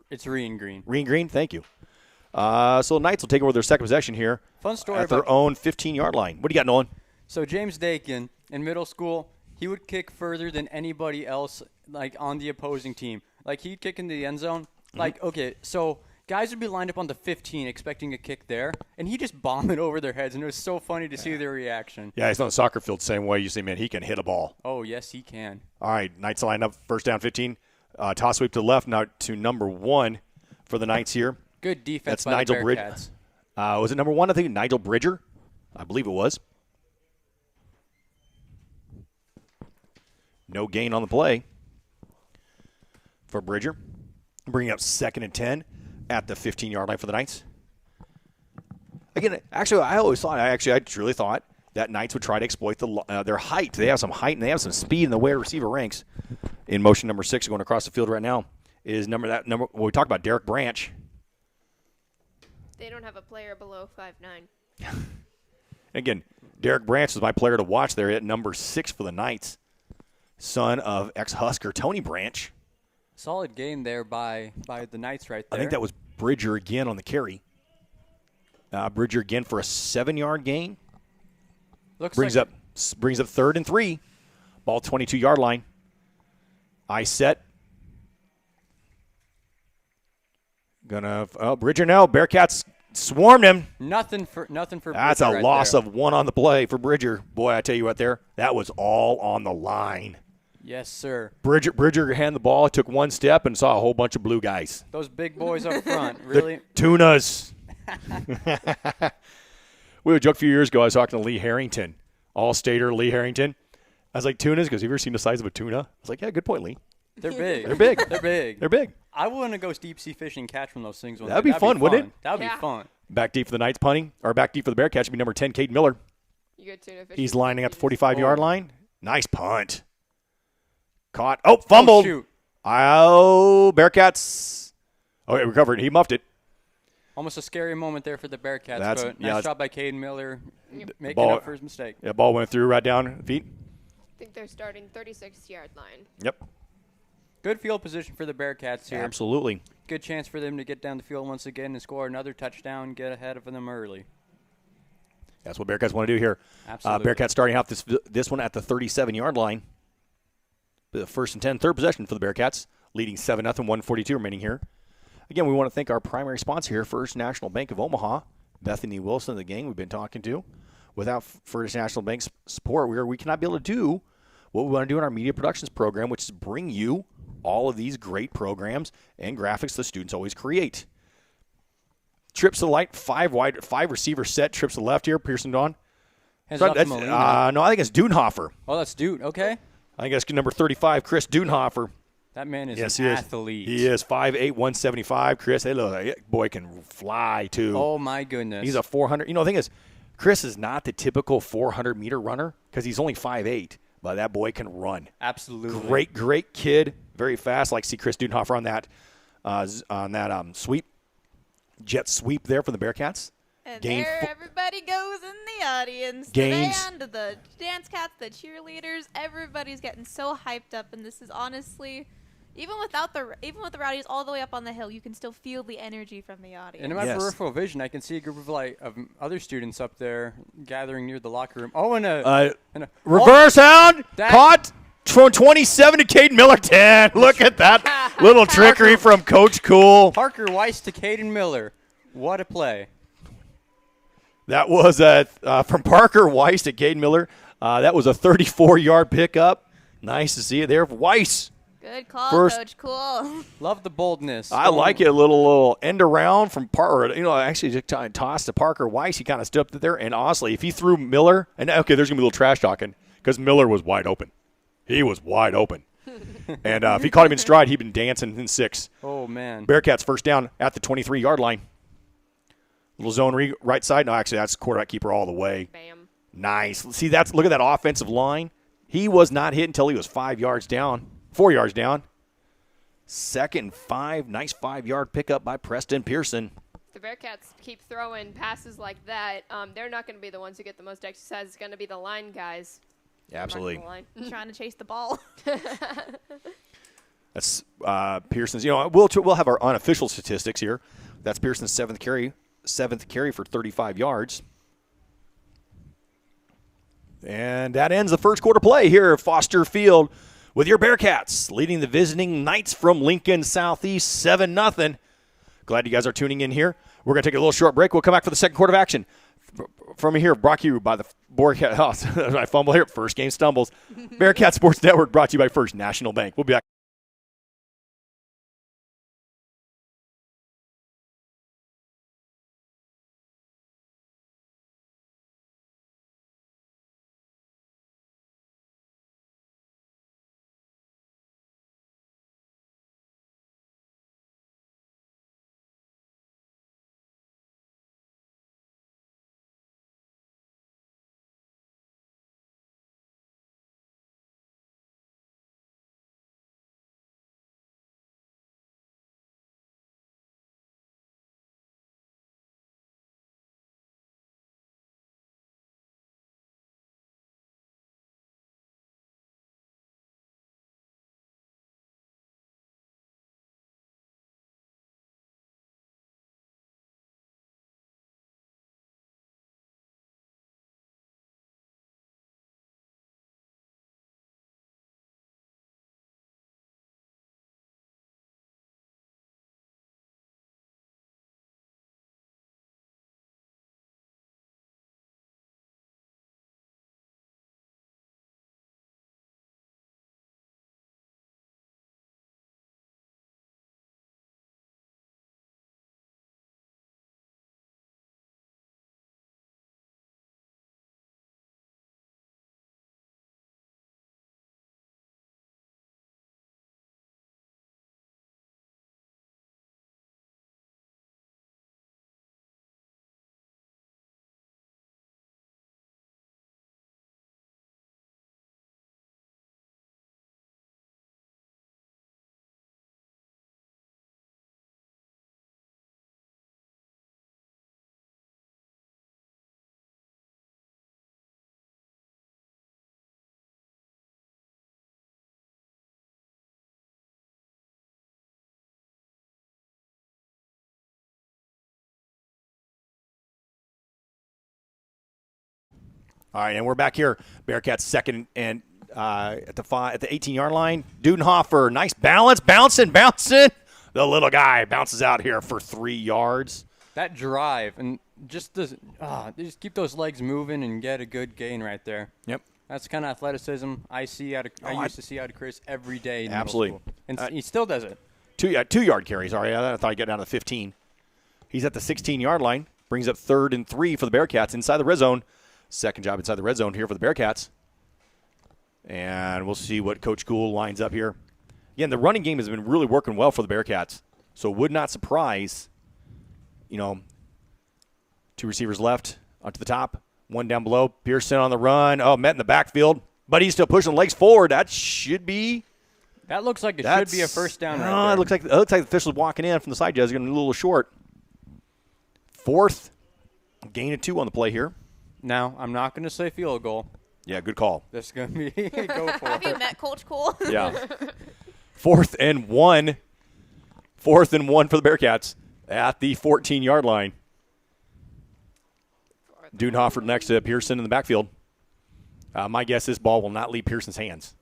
[SPEAKER 2] It's Ryan Green.
[SPEAKER 1] Ryan Green, thank you. So the Knights will take over their second possession here.
[SPEAKER 2] Fun story
[SPEAKER 1] at their own 15-yard line. What do you got, Nolan?
[SPEAKER 2] So James Dakin, in middle school, he would kick further than anybody else, like, on the opposing team. Like, he'd kick into the end zone. Mm-hmm. Like, okay, so guys would be lined up on the 15 expecting a kick there, and he just bombed it over their heads, and it was so funny to see their reaction.
[SPEAKER 1] Yeah, he's on the soccer field the same way. You say, man, he can hit a ball.
[SPEAKER 2] Oh, yes, he can.
[SPEAKER 1] All right, Knights line up, first down 15. Toss sweep to the left, now to number 1 for the Knights here.
[SPEAKER 2] Good defense
[SPEAKER 1] That's
[SPEAKER 2] by
[SPEAKER 1] Nigel
[SPEAKER 2] the Bearcats.
[SPEAKER 1] Was it number 1? I think Nigel Bridger. I believe it was. No gain on the play for Bridger. Bringing up 2nd and 10 at the 15-yard line for the Knights. Again, actually, I truly thought that Knights would try to exploit their height. They have some height and they have some speed in the way receiver ranks. In motion number 6 going across the field right now is number. Well, we talked about Derek Branch.
[SPEAKER 3] They don't have a player below 5'9".
[SPEAKER 1] Again, Derek Branch is my player to watch there at number 6 for the Knights. Son of ex-Husker Tony Branch.
[SPEAKER 2] Solid game there by the Knights right there.
[SPEAKER 1] I think that was Bridger again on the carry. Bridger again for a 7-yard gain. Brings up 3rd and 3. Ball 22-yard line. I set. Bridger now. Bearcats swarmed him.
[SPEAKER 2] Nothing for
[SPEAKER 1] That's
[SPEAKER 2] Bridger
[SPEAKER 1] a loss of 1 on the play for Bridger. Boy, I tell you what there. That was all on the line.
[SPEAKER 2] Yes, sir.
[SPEAKER 1] Bridger handed the ball, took 1 step, and saw a whole bunch of blue guys.
[SPEAKER 2] Those big boys up front, really.
[SPEAKER 1] The Tunas. We had a joke a few years ago. I was talking to Lee Harrington, All-Stater Lee Harrington. I was like, tunas? Because have you ever seen the size of a tuna? I was like, yeah, good point, Lee.
[SPEAKER 2] They're big.
[SPEAKER 1] They're big.
[SPEAKER 2] They're big.
[SPEAKER 1] They're big.
[SPEAKER 2] I want to go deep sea fishing and catch one of those things.
[SPEAKER 1] That'd be fun, wouldn't it?
[SPEAKER 2] That'd be fun.
[SPEAKER 1] Back deep for the Knights punting, or back deep for the Bearcats should be number 10, Caden Miller.
[SPEAKER 3] You get tuna fishing.
[SPEAKER 1] He's lining at the 45-yard line. Nice punt. Caught. Oh, fumbled.
[SPEAKER 2] Oh, shoot.
[SPEAKER 1] Bearcats. Oh, it recovered. He muffed it.
[SPEAKER 2] Almost a scary moment there for the Bearcats, but nice job by Caden Miller making up for his mistake.
[SPEAKER 1] Yeah, ball went through right down feet.
[SPEAKER 3] I think they're starting 36-yard line.
[SPEAKER 1] Yep.
[SPEAKER 2] Good field position for the Bearcats here.
[SPEAKER 1] Absolutely.
[SPEAKER 2] Good chance for them to get down the field once again and score another touchdown, get ahead of them early.
[SPEAKER 1] That's what Bearcats want to do here.
[SPEAKER 2] Absolutely.
[SPEAKER 1] Bearcats starting out this one at the 37-yard line. The 1st and 10, third possession for the Bearcats, leading 7-0, 1:42 remaining here. Again, we want to thank our primary sponsor here, First National Bank of Omaha, Bethany Wilson, the gang we've been talking to. Without First National Bank's support, we cannot be able to do what we want to do in our media productions program, which is bring you all of these great programs and graphics the students always create. Trips to the light, 5 receiver set, trips to the left here, Pearson Dawn.
[SPEAKER 2] No,
[SPEAKER 1] I think it's Dudenhofer.
[SPEAKER 2] Oh, that's Dude. Okay.
[SPEAKER 1] I think that's number 35, Chris Dudenhofer.
[SPEAKER 2] That man is an athlete.
[SPEAKER 1] He is 5'8", 175. Chris, hey, look, that boy can fly, too.
[SPEAKER 2] Oh, my goodness.
[SPEAKER 1] He's a 400. You know, the thing is, Chris is not the typical 400-meter runner because he's only 5'8", but that boy can run.
[SPEAKER 2] Absolutely.
[SPEAKER 1] Great kid. Very fast. Like see Chris Dudenhofer on that sweep. Jet sweep there for the Bearcats.
[SPEAKER 4] And there everybody goes in the audience.
[SPEAKER 1] Gains.
[SPEAKER 4] The band, the dance cats, the cheerleaders. Everybody's getting so hyped up, and this is honestly, even with the rowdies all the way up on the hill, you can still feel the energy from the audience.
[SPEAKER 2] And in my peripheral vision, I can see a group of other students up there gathering near the locker room. Oh, and a
[SPEAKER 1] reverse hound caught from 27 to Caden Miller 10. Look at that little trickery from Coach Cool.
[SPEAKER 2] Parker Weiss to Caden Miller. What a play.
[SPEAKER 1] That was from Parker Weiss to Caden Miller. That was a 34-yard pickup. Nice to see it there. Weiss
[SPEAKER 4] Good call,
[SPEAKER 1] First-
[SPEAKER 4] Coach. Cool.
[SPEAKER 2] Love the boldness.
[SPEAKER 1] I like it. A little end around from Parker. Actually just tossed to Parker Weiss. He kind of stepped there. And honestly, if he threw Miller, and okay, there's going to be a little trash talking because Miller was wide open. He was wide open. And if he caught him in stride, he'd been dancing in 6.
[SPEAKER 2] Oh, man.
[SPEAKER 1] Bearcats first down at the 23-yard line. Little zone right side. No, actually, that's quarterback keeper all the way.
[SPEAKER 3] Bam.
[SPEAKER 1] Nice. See, look at that offensive line. He was not hit until he was 4 yards down. 2nd and 5. Nice 5-yard pickup by Preston Pearson.
[SPEAKER 3] If the Bearcats keep throwing passes like that, they're not going to be the ones who get the most exercise. It's going to be the line guys.
[SPEAKER 1] Absolutely.
[SPEAKER 4] Trying to chase the ball.
[SPEAKER 1] That's Pearson's. We'll have our unofficial statistics here. That's Pearson's seventh carry for 35 yards. And that ends the first quarter play here at Foster Field with your Bearcats leading the visiting Knights from Lincoln Southeast 7-0. Glad you guys are tuning in here. We're going to take a little short break. We'll come back for the second quarter of action. From here, brought to you by the Bearcat. I fumble here. First game stumbles. Bearcat Sports Network brought to you by First National Bank. We'll be back. All right, and we're back here. Bearcats second and at the 18-yard line. Dudenhofer, nice balance, bouncing. The little guy bounces out here for 3 yards.
[SPEAKER 2] That drive and just keep those legs moving and get a good gain right there.
[SPEAKER 1] Yep.
[SPEAKER 2] That's the kind of athleticism I used to see out of Chris every day in
[SPEAKER 1] Absolutely.
[SPEAKER 2] middle school. And he still does it.
[SPEAKER 1] 2-yard carries. All right, I thought he'd get down to 15. He's at the 16-yard line. Brings up 3rd and 3 for the Bearcats inside the red zone. Second job inside the red zone here for the Bearcats. And we'll see what Coach Gould lines up here. Again, the running game has been really working well for the Bearcats. So would not surprise, 2 receivers left onto the top, 1 down below. Pearson on the run. Met in the backfield. But he's still pushing the legs forward. That should be.
[SPEAKER 2] That looks like it should be a first down right there.
[SPEAKER 1] It looks like the official's walking in from the side. He's going to be a little short. 4th. Gain of 2 on the play here.
[SPEAKER 2] Now, I'm not going to say field goal.
[SPEAKER 1] Yeah, good call.
[SPEAKER 2] That's going to be go for
[SPEAKER 4] Have
[SPEAKER 2] it.
[SPEAKER 4] you met Coach Cole?
[SPEAKER 1] Yeah. 4th and 1. 4th and 1 for the Bearcats at the 14-yard line. Dudenhofer next to Pearson in the backfield. My guess this ball will not leave Pearson's hands.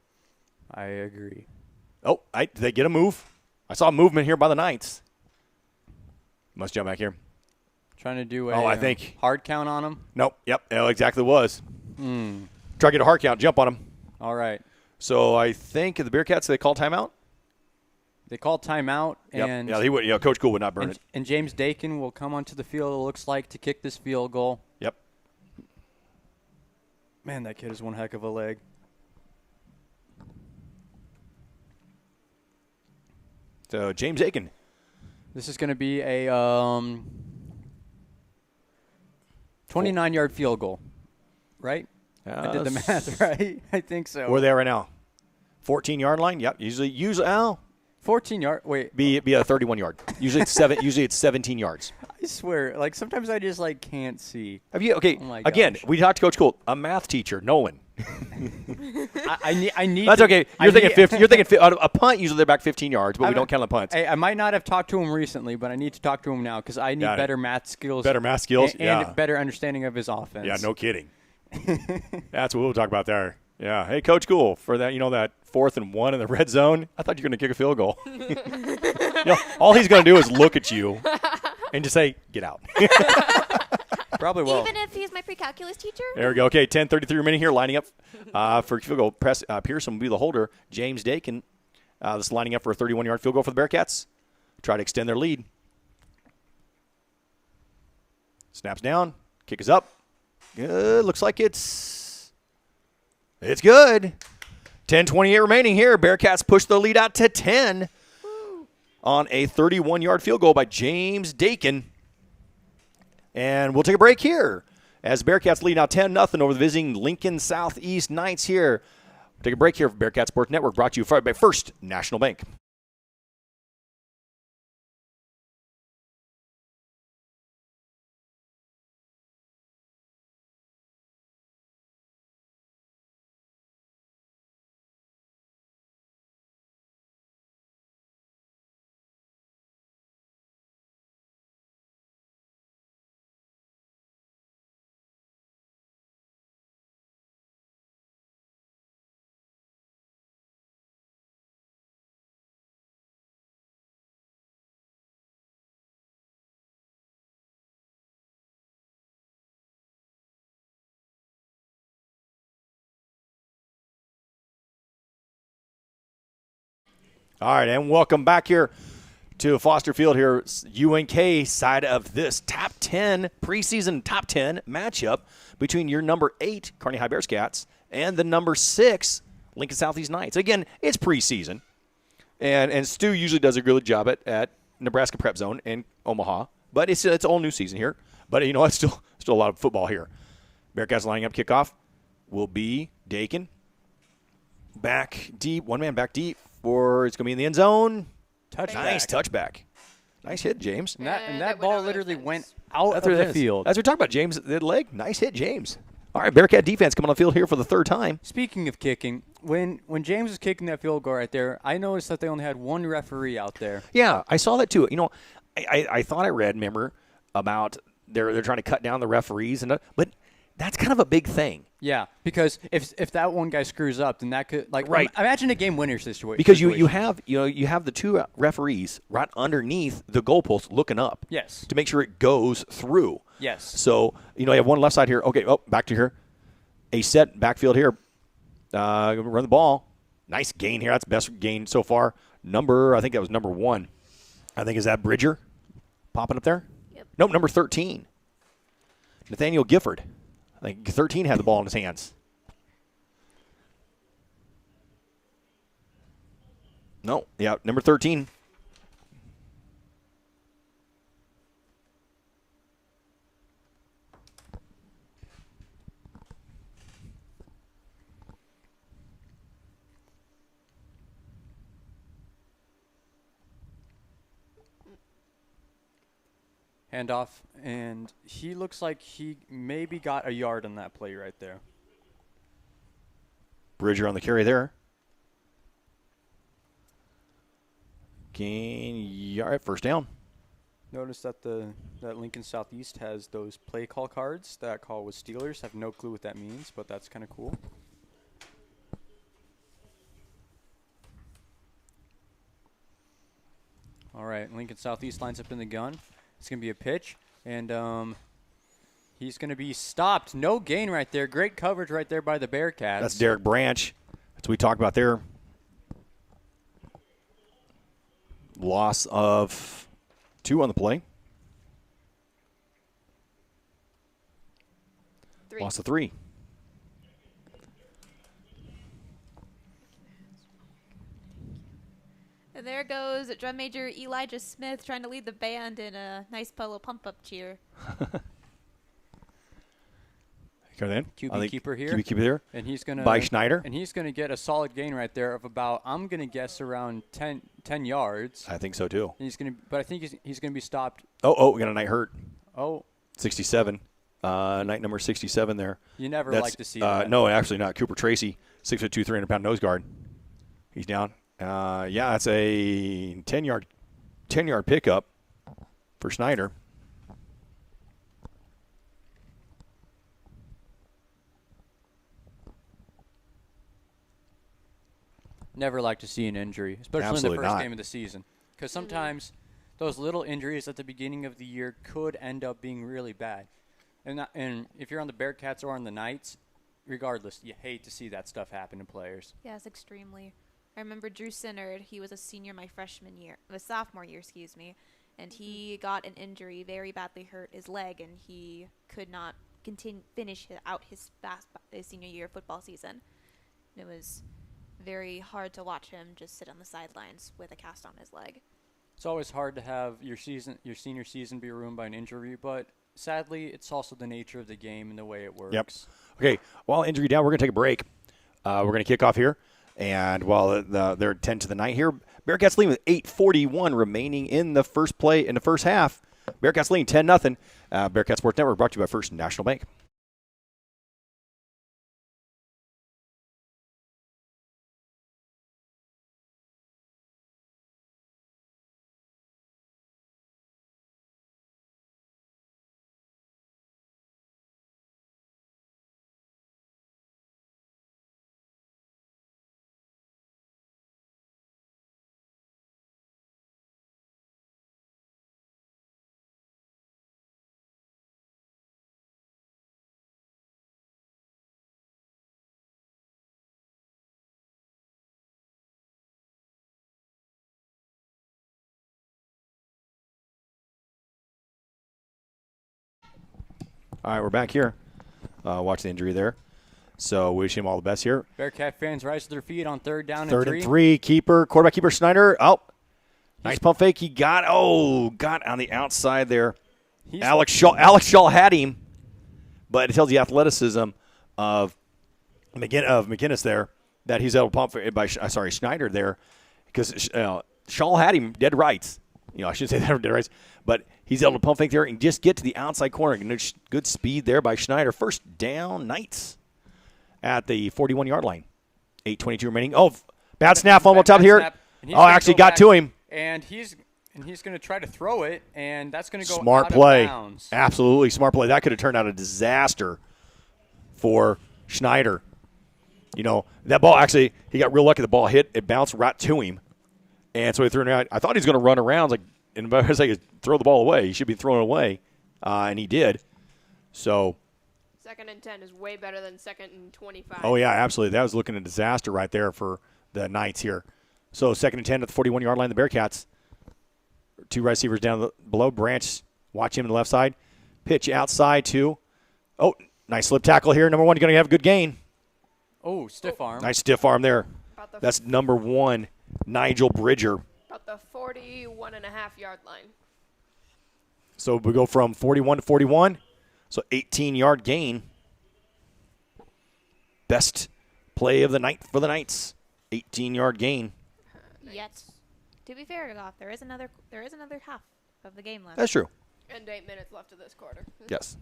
[SPEAKER 2] I agree.
[SPEAKER 1] Oh, did they get a move? I saw a movement here by the Knights. Must jump back here.
[SPEAKER 2] Trying to do
[SPEAKER 1] I think
[SPEAKER 2] hard count on him?
[SPEAKER 1] Nope. Yep. Exactly was. Try to get a hard count. Jump on him.
[SPEAKER 2] All right.
[SPEAKER 1] So I think the Bearcats, they call timeout?
[SPEAKER 2] They called timeout,
[SPEAKER 1] Yep.
[SPEAKER 2] and
[SPEAKER 1] Yeah, he would. Yeah, Coach Cool would not burn it.
[SPEAKER 2] and James Dakin will come onto the field, it looks like, to kick this field goal.
[SPEAKER 1] Yep.
[SPEAKER 2] Man, that kid is one heck of a leg.
[SPEAKER 1] So James Aiken.
[SPEAKER 2] This is going to be a 29-yard field goal, right? I did the math right. I think so.
[SPEAKER 1] Where are they at right now? 14-yard line. Yep. Usually,
[SPEAKER 2] 14-yard. Wait.
[SPEAKER 1] be a 31-yard. Usually it's 17 yards.
[SPEAKER 2] I swear, like sometimes I just like can't see.
[SPEAKER 1] Have you? Okay.
[SPEAKER 2] Oh my
[SPEAKER 1] Again,
[SPEAKER 2] gosh.
[SPEAKER 1] we talked to Coach Cool, a math teacher, Nolan.
[SPEAKER 2] I need.
[SPEAKER 1] That's okay. You're thinking 50. You're thinking a punt. Usually they're back 15 yards, but we don't count the punts.
[SPEAKER 2] I might not have talked to him recently, but I need to talk to him now because I need
[SPEAKER 1] Got it.
[SPEAKER 2] better math skills.
[SPEAKER 1] Better math skills,
[SPEAKER 2] and
[SPEAKER 1] yeah.
[SPEAKER 2] better understanding of his offense.
[SPEAKER 1] Yeah, no kidding. That's what we'll talk about there. Yeah. Hey, Coach Cool, for that, that 4th and 1 in the red zone, I thought you were going to kick a field goal. All he's going to do is look at you and just say, get out.
[SPEAKER 2] Probably will.
[SPEAKER 4] Even if he's my pre-calculus teacher?
[SPEAKER 1] There we go. Okay, 10:33 remaining here, lining up for field goal. Pearson will be the holder. James Dakin, this is lining up for a 31-yard field goal for the Bearcats. Try to extend their lead. Snaps down. Kick is up. Good. Looks like it's good. 10:28 remaining here. Bearcats push the lead out to 10 on a 31-yard field goal by James Dakin. And we'll take a break here as Bearcats lead now 10-0 over the visiting Lincoln Southeast Knights here. We'll take a break here for Bearcat Sports Network, brought to you by First National Bank. All right, and welcome back here to Foster Field here, UNK side of this top 10, preseason top 10 matchup between your number 8, Kearney High Bearcats, and the number 6, Lincoln Southeast Knights. Again, it's preseason, and Stu usually does a good job at Nebraska Prep Zone in Omaha, but it's all new season here. But, it's still a lot of football here. Bearcats lining up kickoff will be Dakin. Back deep, one man back deep. It's going to be in the end zone.
[SPEAKER 2] Touchback.
[SPEAKER 1] Nice touchback. Nice hit, James.
[SPEAKER 2] And that
[SPEAKER 3] That went
[SPEAKER 2] ball
[SPEAKER 3] over the
[SPEAKER 2] literally
[SPEAKER 3] fence.
[SPEAKER 2] went out
[SPEAKER 1] That's
[SPEAKER 2] of
[SPEAKER 1] what it
[SPEAKER 2] the
[SPEAKER 1] is.
[SPEAKER 2] field.
[SPEAKER 1] As we talk about James, the leg. Nice hit, James. All right, Bearcat defense coming on the field here for the third time.
[SPEAKER 2] Speaking of kicking, when James was kicking that field goal right there, I noticed that they only had one referee out there.
[SPEAKER 1] Yeah, I saw that too. I thought I read, remember, about they're trying to cut down the referees, but that's kind of a big thing.
[SPEAKER 2] Yeah, because if that one guy screws up, then that could
[SPEAKER 1] Right.
[SPEAKER 2] Imagine a game winner situation.
[SPEAKER 1] Because you have the two referees right underneath the goalpost looking up.
[SPEAKER 2] Yes.
[SPEAKER 1] To make sure it goes through.
[SPEAKER 2] Yes.
[SPEAKER 1] So, you have one left side here. Okay, back to here. A set backfield here. Run the ball. Nice gain here. That's best gain so far. I think that was number 1. I think, is that Bridger popping up there?
[SPEAKER 4] Yep.
[SPEAKER 1] Nope, number 13. Nathaniel Gifford. I think 13 had the ball in his hands. No, yeah, number 13.
[SPEAKER 2] Handoff, and he looks like he maybe got a yard on that play right there.
[SPEAKER 1] Bridger on the carry there. Gain yard, first down.
[SPEAKER 2] Notice that that Lincoln Southeast has those play call cards. That call was Steelers. Have no clue what that means, but that's kind of cool. All right, Lincoln Southeast lines up in the gun. It's going to be a pitch, and he's going to be stopped. No gain right there. Great coverage right there by the Bearcats.
[SPEAKER 1] That's Derek Branch. That's what we talked about there. Loss of 2 on the play.
[SPEAKER 3] 3.
[SPEAKER 1] Loss of 3.
[SPEAKER 4] And there goes drum major Elijah Smith trying to lead the band in a nice polo pump-up cheer.
[SPEAKER 1] Coming in.
[SPEAKER 2] QB keeper here.
[SPEAKER 1] QB keeper here.
[SPEAKER 2] And he's going to
[SPEAKER 1] by Schneider.
[SPEAKER 2] And he's going to get a solid gain right there of about, I'm going to guess, around 10 yards.
[SPEAKER 1] I think so too.
[SPEAKER 2] And but I think he's going to be stopped.
[SPEAKER 1] Oh, we got a night hurt.
[SPEAKER 2] Oh.
[SPEAKER 1] 67. Night number 67 there.
[SPEAKER 2] You never like to see that.
[SPEAKER 1] No, actually not. Cooper Tracy, 6'2", 300-pound nose guard. He's down. Yeah, that's a 10-yard pickup for Schneider.
[SPEAKER 2] Never like to see an injury, especially
[SPEAKER 1] Absolutely
[SPEAKER 2] in the first
[SPEAKER 1] not.
[SPEAKER 2] game of the season. Because sometimes those little injuries at the beginning of the year could end up being really bad. And if you're on the Bearcats or on the Knights, regardless, you hate to see that stuff happen to players.
[SPEAKER 4] Yes, extremely. I remember Drew Sinnard. He was a senior my sophomore year, and he got an injury, very badly hurt his leg, and he could not finish out his senior year football season. It was very hard to watch him just sit on the sidelines with a cast on his leg.
[SPEAKER 2] It's always hard to have your senior season be ruined by an injury, but sadly, it's also the nature of the game and the way it works.
[SPEAKER 1] Yep. Okay, while injury down, we're going to take a break. We're going to kick off here. And while they're 10 to the 9 here, Bearcats leading with 8:41 remaining in the first half. Bearcats leading 10-0. Bearcat Sports Network brought to you by First National Bank. All right, we're back here. Watch the injury there. So wish him all the best here.
[SPEAKER 2] Bearcat fans rise to their feet on third down
[SPEAKER 1] Third
[SPEAKER 2] and
[SPEAKER 1] and 3. Quarterback keeper Schneider. Oh, nice pump fake. He got on the outside there. Alex Shaw had him, but it tells the athleticism of McGinnis there that he's able to pump by Schneider there, because Shaw had him dead rights. I shouldn't say that dead rights, but he's able to pump fake there and just get to the outside corner. Good speed there by Schneider. First down, Knights at the 41-yard line. 8:22 remaining. Oh, bad snap on top here. Actually got to him.
[SPEAKER 2] And he's going to try to throw it, and that's going to go
[SPEAKER 1] smart
[SPEAKER 2] out
[SPEAKER 1] play.
[SPEAKER 2] of bounds.
[SPEAKER 1] Absolutely smart play. That could have turned out a disaster for Schneider. That ball actually, he got real lucky. The ball hit, it bounced right to him. And so he threw it out. I thought he was going to run around and throw the ball away. He should be throwing it away, and he did. So
[SPEAKER 3] 2nd and 10 is way better than 2nd and 25.
[SPEAKER 1] Oh, yeah, absolutely. That was looking a disaster right there for the Knights here. So 2nd and 10 at the 41-yard line, the Bearcats. 2 receivers down below. Branch, watch him on the left side. Pitch outside to, nice slip tackle here. Number 1, going to have a good gain.
[SPEAKER 2] Oh, stiff arm.
[SPEAKER 1] Nice stiff arm there. That's number 1, Nigel Bridger.
[SPEAKER 3] About the 41.5-yard line.
[SPEAKER 1] So we go from 41 to 41. So 18-yard gain. Best play of the night for the Knights. 18-yard gain.
[SPEAKER 4] Yet, to be fair, Goff, there is another half of the game left.
[SPEAKER 1] That's true.
[SPEAKER 3] And 8 minutes left of this quarter.
[SPEAKER 1] Yes.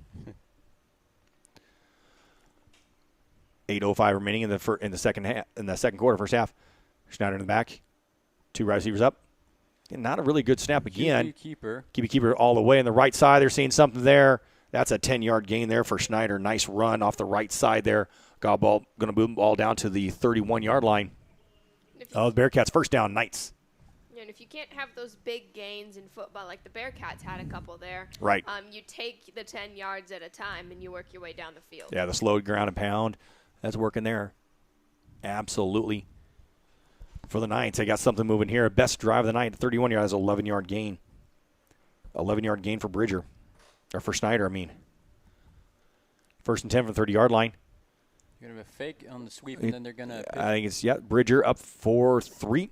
[SPEAKER 1] 8:05 remaining in the second quarter, first half. Schneider in the back, 2 receivers up. And not a really good snap again.
[SPEAKER 2] QB
[SPEAKER 1] keeper all the way on the right side. They're seeing something there. That's a 10-yard gain there for Schneider. Nice run off the right side there. Got ball, going to boom the ball down to the 31-yard line. The Bearcats first down, Knights.
[SPEAKER 3] And if you can't have those big gains in football, like the Bearcats had a couple there,
[SPEAKER 1] right?
[SPEAKER 3] You take the 10 yards at a time and you work your way down the field.
[SPEAKER 1] Yeah, the slow ground and pound, that's working there. Absolutely. for the Knights. They got something moving here. Best drive of the night, 31 yards, 11-yard gain. 11-yard gain for Bridger. Or for Schneider, I mean. First and 10 from the 30-yard line.
[SPEAKER 2] You're going to have a fake on the sweep, and then they're going to.
[SPEAKER 1] I think it's, Bridger up 4-3.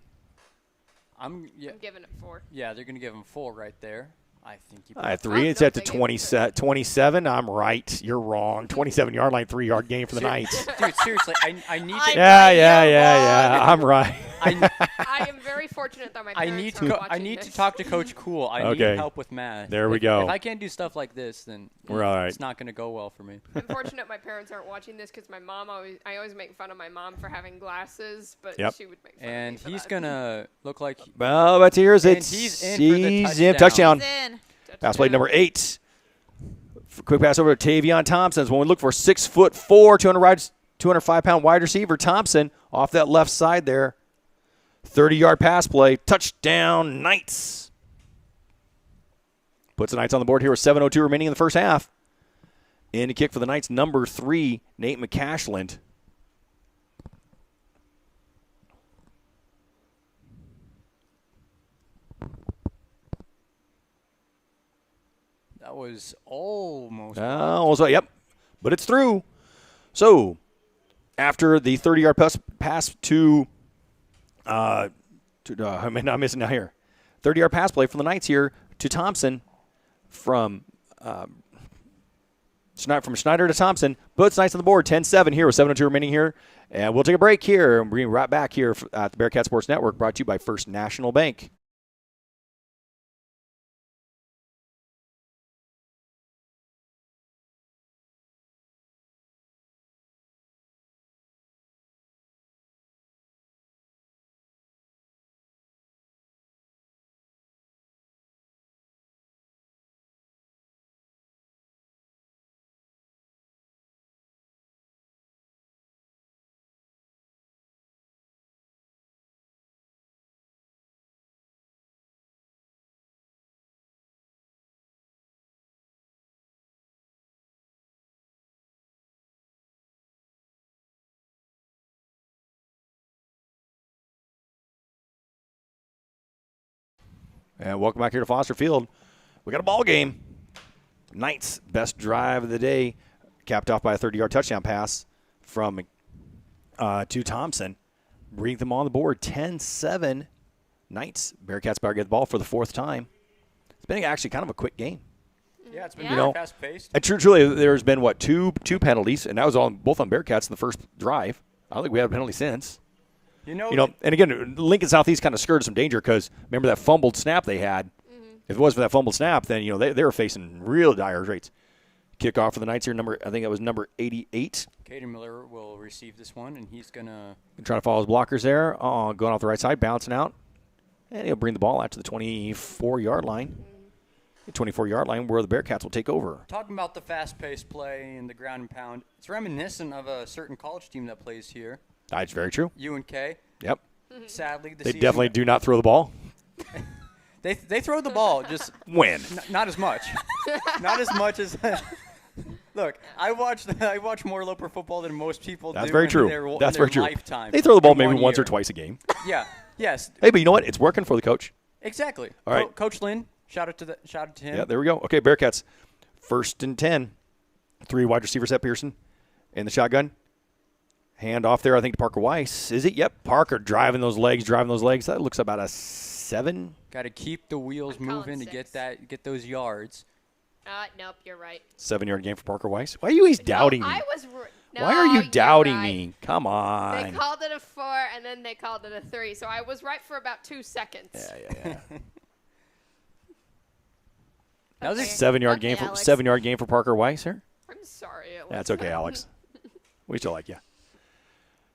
[SPEAKER 2] I'm
[SPEAKER 3] giving it 4.
[SPEAKER 2] Yeah, they're going to give him 4 right there. I think you.
[SPEAKER 1] 3. It's at the 27. I'm right. You're wrong. 27-yard line, 3-yard gain for the Knights.
[SPEAKER 2] Dude, seriously, I need to.
[SPEAKER 1] Yeah. I'm right.
[SPEAKER 3] I am very fortunate that my parents are watching
[SPEAKER 2] I need
[SPEAKER 3] this.
[SPEAKER 2] to talk to Coach Cool. I need help with math.
[SPEAKER 1] There we go.
[SPEAKER 2] If I can't do stuff like this, then
[SPEAKER 1] we're all right.
[SPEAKER 2] It's not going to go well for me.
[SPEAKER 3] I'm fortunate my parents aren't watching this because my mom I always make fun of my mom for having glasses, but she would make fun
[SPEAKER 2] and
[SPEAKER 3] of me for
[SPEAKER 2] he's
[SPEAKER 3] that.
[SPEAKER 2] going to look like.
[SPEAKER 1] Well, but here's it.
[SPEAKER 2] And he's in for the
[SPEAKER 1] touchdown.
[SPEAKER 4] He's in.
[SPEAKER 1] Pass play number 8. Quick pass over to Tavion Thompson. When we look for 6'4", 205-pound wide receiver Thompson off that left side there. 30-yard pass play. Touchdown, Knights. Puts the Knights on the board here with 7:02 remaining in the first half. In to kick for the Knights, number 3, Nate McCashland.
[SPEAKER 2] That was almost.
[SPEAKER 1] Yep. But it's through. So, after the 30-yard pass to I'm missing now here. 30-yard pass play from the Knights here to Thompson from Schneider to Thompson. Puts Knights on the board, 10-7 here with 7:02 remaining here. And we'll take a break here and bring right back here at the Bearcat Sports Network, brought to you by First National Bank. And welcome back here to Foster Field. We got a ball game. Knights' best drive of the day, capped off by a 30-yard touchdown pass from to Thompson. Bring them on the board, 10-7. Knights. Bearcats about to get the ball for the 4th time. It's been actually kind of a quick game.
[SPEAKER 2] Yeah, it's been very fast-paced.
[SPEAKER 1] And truly, there's been, two penalties, and that was both on Bearcats in the first drive. I don't think we had a penalty since.
[SPEAKER 2] You know,
[SPEAKER 1] and again, Lincoln Southeast kind of skirted some danger because remember that fumbled snap they had. Mm-hmm. If it wasn't for that fumbled snap, then they were facing real dire rates. Kickoff for the Knights here, I think that was number 88.
[SPEAKER 2] Caden Miller will receive this one, and he's gonna
[SPEAKER 1] try to follow his blockers there. Going off the right side, bouncing out, and he'll bring the ball out to the 24-yard line. The 24-yard line where the Bearcats will take over.
[SPEAKER 2] Talking about the fast-paced play and the ground and pound, it's reminiscent of a certain college team that plays here.
[SPEAKER 1] That's very true.
[SPEAKER 2] UNK.
[SPEAKER 1] Yep.
[SPEAKER 2] Sadly,
[SPEAKER 1] they definitely do not throw the ball.
[SPEAKER 2] They throw the ball, just
[SPEAKER 1] when
[SPEAKER 2] not as much, not as much as. Look, I watch more local football than most people.
[SPEAKER 1] That's
[SPEAKER 2] do
[SPEAKER 1] very
[SPEAKER 2] in
[SPEAKER 1] true.
[SPEAKER 2] Their,
[SPEAKER 1] That's
[SPEAKER 2] in
[SPEAKER 1] very
[SPEAKER 2] their
[SPEAKER 1] true.
[SPEAKER 2] Lifetime
[SPEAKER 1] they throw the ball maybe
[SPEAKER 2] once
[SPEAKER 1] once or twice a game.
[SPEAKER 2] Yeah. Yes.
[SPEAKER 1] Hey, but you know what? It's working for the coach.
[SPEAKER 2] Exactly.
[SPEAKER 1] All right.
[SPEAKER 2] Coach Lynn. Shout out to him.
[SPEAKER 1] Yeah, there we go. Okay, Bearcats, 1st and 10. 3 wide receivers at Pearson in the shotgun. Hand off there, I think, to Parker Weiss. Is it? Yep. Parker driving those legs. That looks about a 7.
[SPEAKER 2] Got to keep the wheels moving to get those yards.
[SPEAKER 3] Nope, you're right.
[SPEAKER 1] 7-yard game for Parker Weiss. Why are you always doubting me? Why are you doubting me? Come on.
[SPEAKER 3] They called it a 4, and then they called it a 3. So I was right for about 2 seconds.
[SPEAKER 1] Yeah.
[SPEAKER 2] Now this
[SPEAKER 1] 7-yard game for
[SPEAKER 4] Alex.
[SPEAKER 1] 7-yard game for Parker Weiss here.
[SPEAKER 3] I'm sorry.
[SPEAKER 1] That's okay, Alex. We still like you.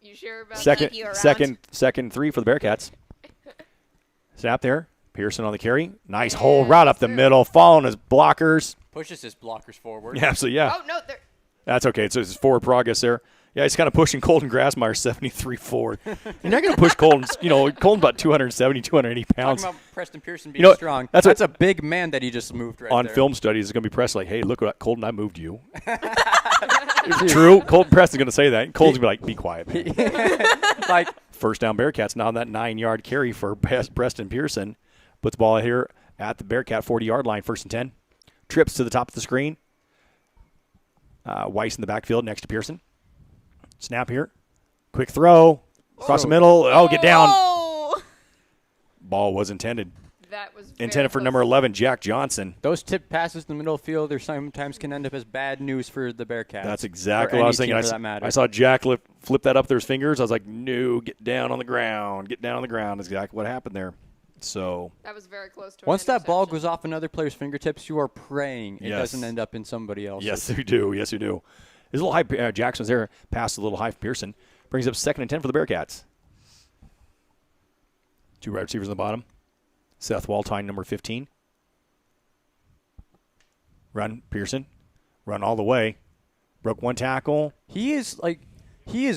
[SPEAKER 3] You sure about
[SPEAKER 1] Second 3 for the Bearcats. Snap there. Pearson on the carry. Nice hole right up the middle. Following his blockers.
[SPEAKER 2] Pushes his blockers forward.
[SPEAKER 1] Yeah, so yeah.
[SPEAKER 3] Oh, no.
[SPEAKER 1] That's okay. So it's forward progress there. Yeah, he's kind of pushing Colton Grassmeyer 73 forward. You're not going to push Colton. Colton's about 270, 280 pounds.
[SPEAKER 2] Talking about Preston Pearson being strong. That's a big man that he just moved right
[SPEAKER 1] on
[SPEAKER 2] there.
[SPEAKER 1] film studies, it's going to be pressed like, hey, look what Colton, I moved you. True. Colton Preston's going to say that. Colton's going to be like, be quiet, man.
[SPEAKER 2] Like
[SPEAKER 1] First down Bearcats now on that 9-yard carry for Preston Pearson. Puts the ball here at the Bearcat 40-yard line, 1st and 10. Trips to the top of the screen. Weiss in the backfield next to Pearson. Snap here. Quick throw. Across the middle. Oh, get down.
[SPEAKER 4] Oh!
[SPEAKER 1] Ball was intended.
[SPEAKER 3] That was
[SPEAKER 1] Intended for
[SPEAKER 3] close.
[SPEAKER 1] number 11, Jack Johnson.
[SPEAKER 2] Those tip passes in the middle of the field, or sometimes can end up as bad news for the Bearcats.
[SPEAKER 1] That's
[SPEAKER 2] Or
[SPEAKER 1] exactly what I was
[SPEAKER 2] any
[SPEAKER 1] thinking.
[SPEAKER 2] team for that matter.
[SPEAKER 1] I saw Jack flip that up with his fingers. I was like, no, get down on the ground. Get down on the ground. That's exactly what happened there. So,
[SPEAKER 3] That was very close to
[SPEAKER 2] Once
[SPEAKER 3] an
[SPEAKER 2] that ball
[SPEAKER 3] interception.
[SPEAKER 2] goes off another player's fingertips, you are praying it
[SPEAKER 1] Yes.
[SPEAKER 2] doesn't end up in somebody else's.
[SPEAKER 1] yes, you do. Yes, you do. There's a little high. Jackson's there. Pass a little high for Pearson. Brings up 2nd and 10 for the Bearcats. 2 wide receivers on the bottom. Seth Waltine, number 15. Run, Pearson. Run all the way. Broke 1 tackle.
[SPEAKER 2] He is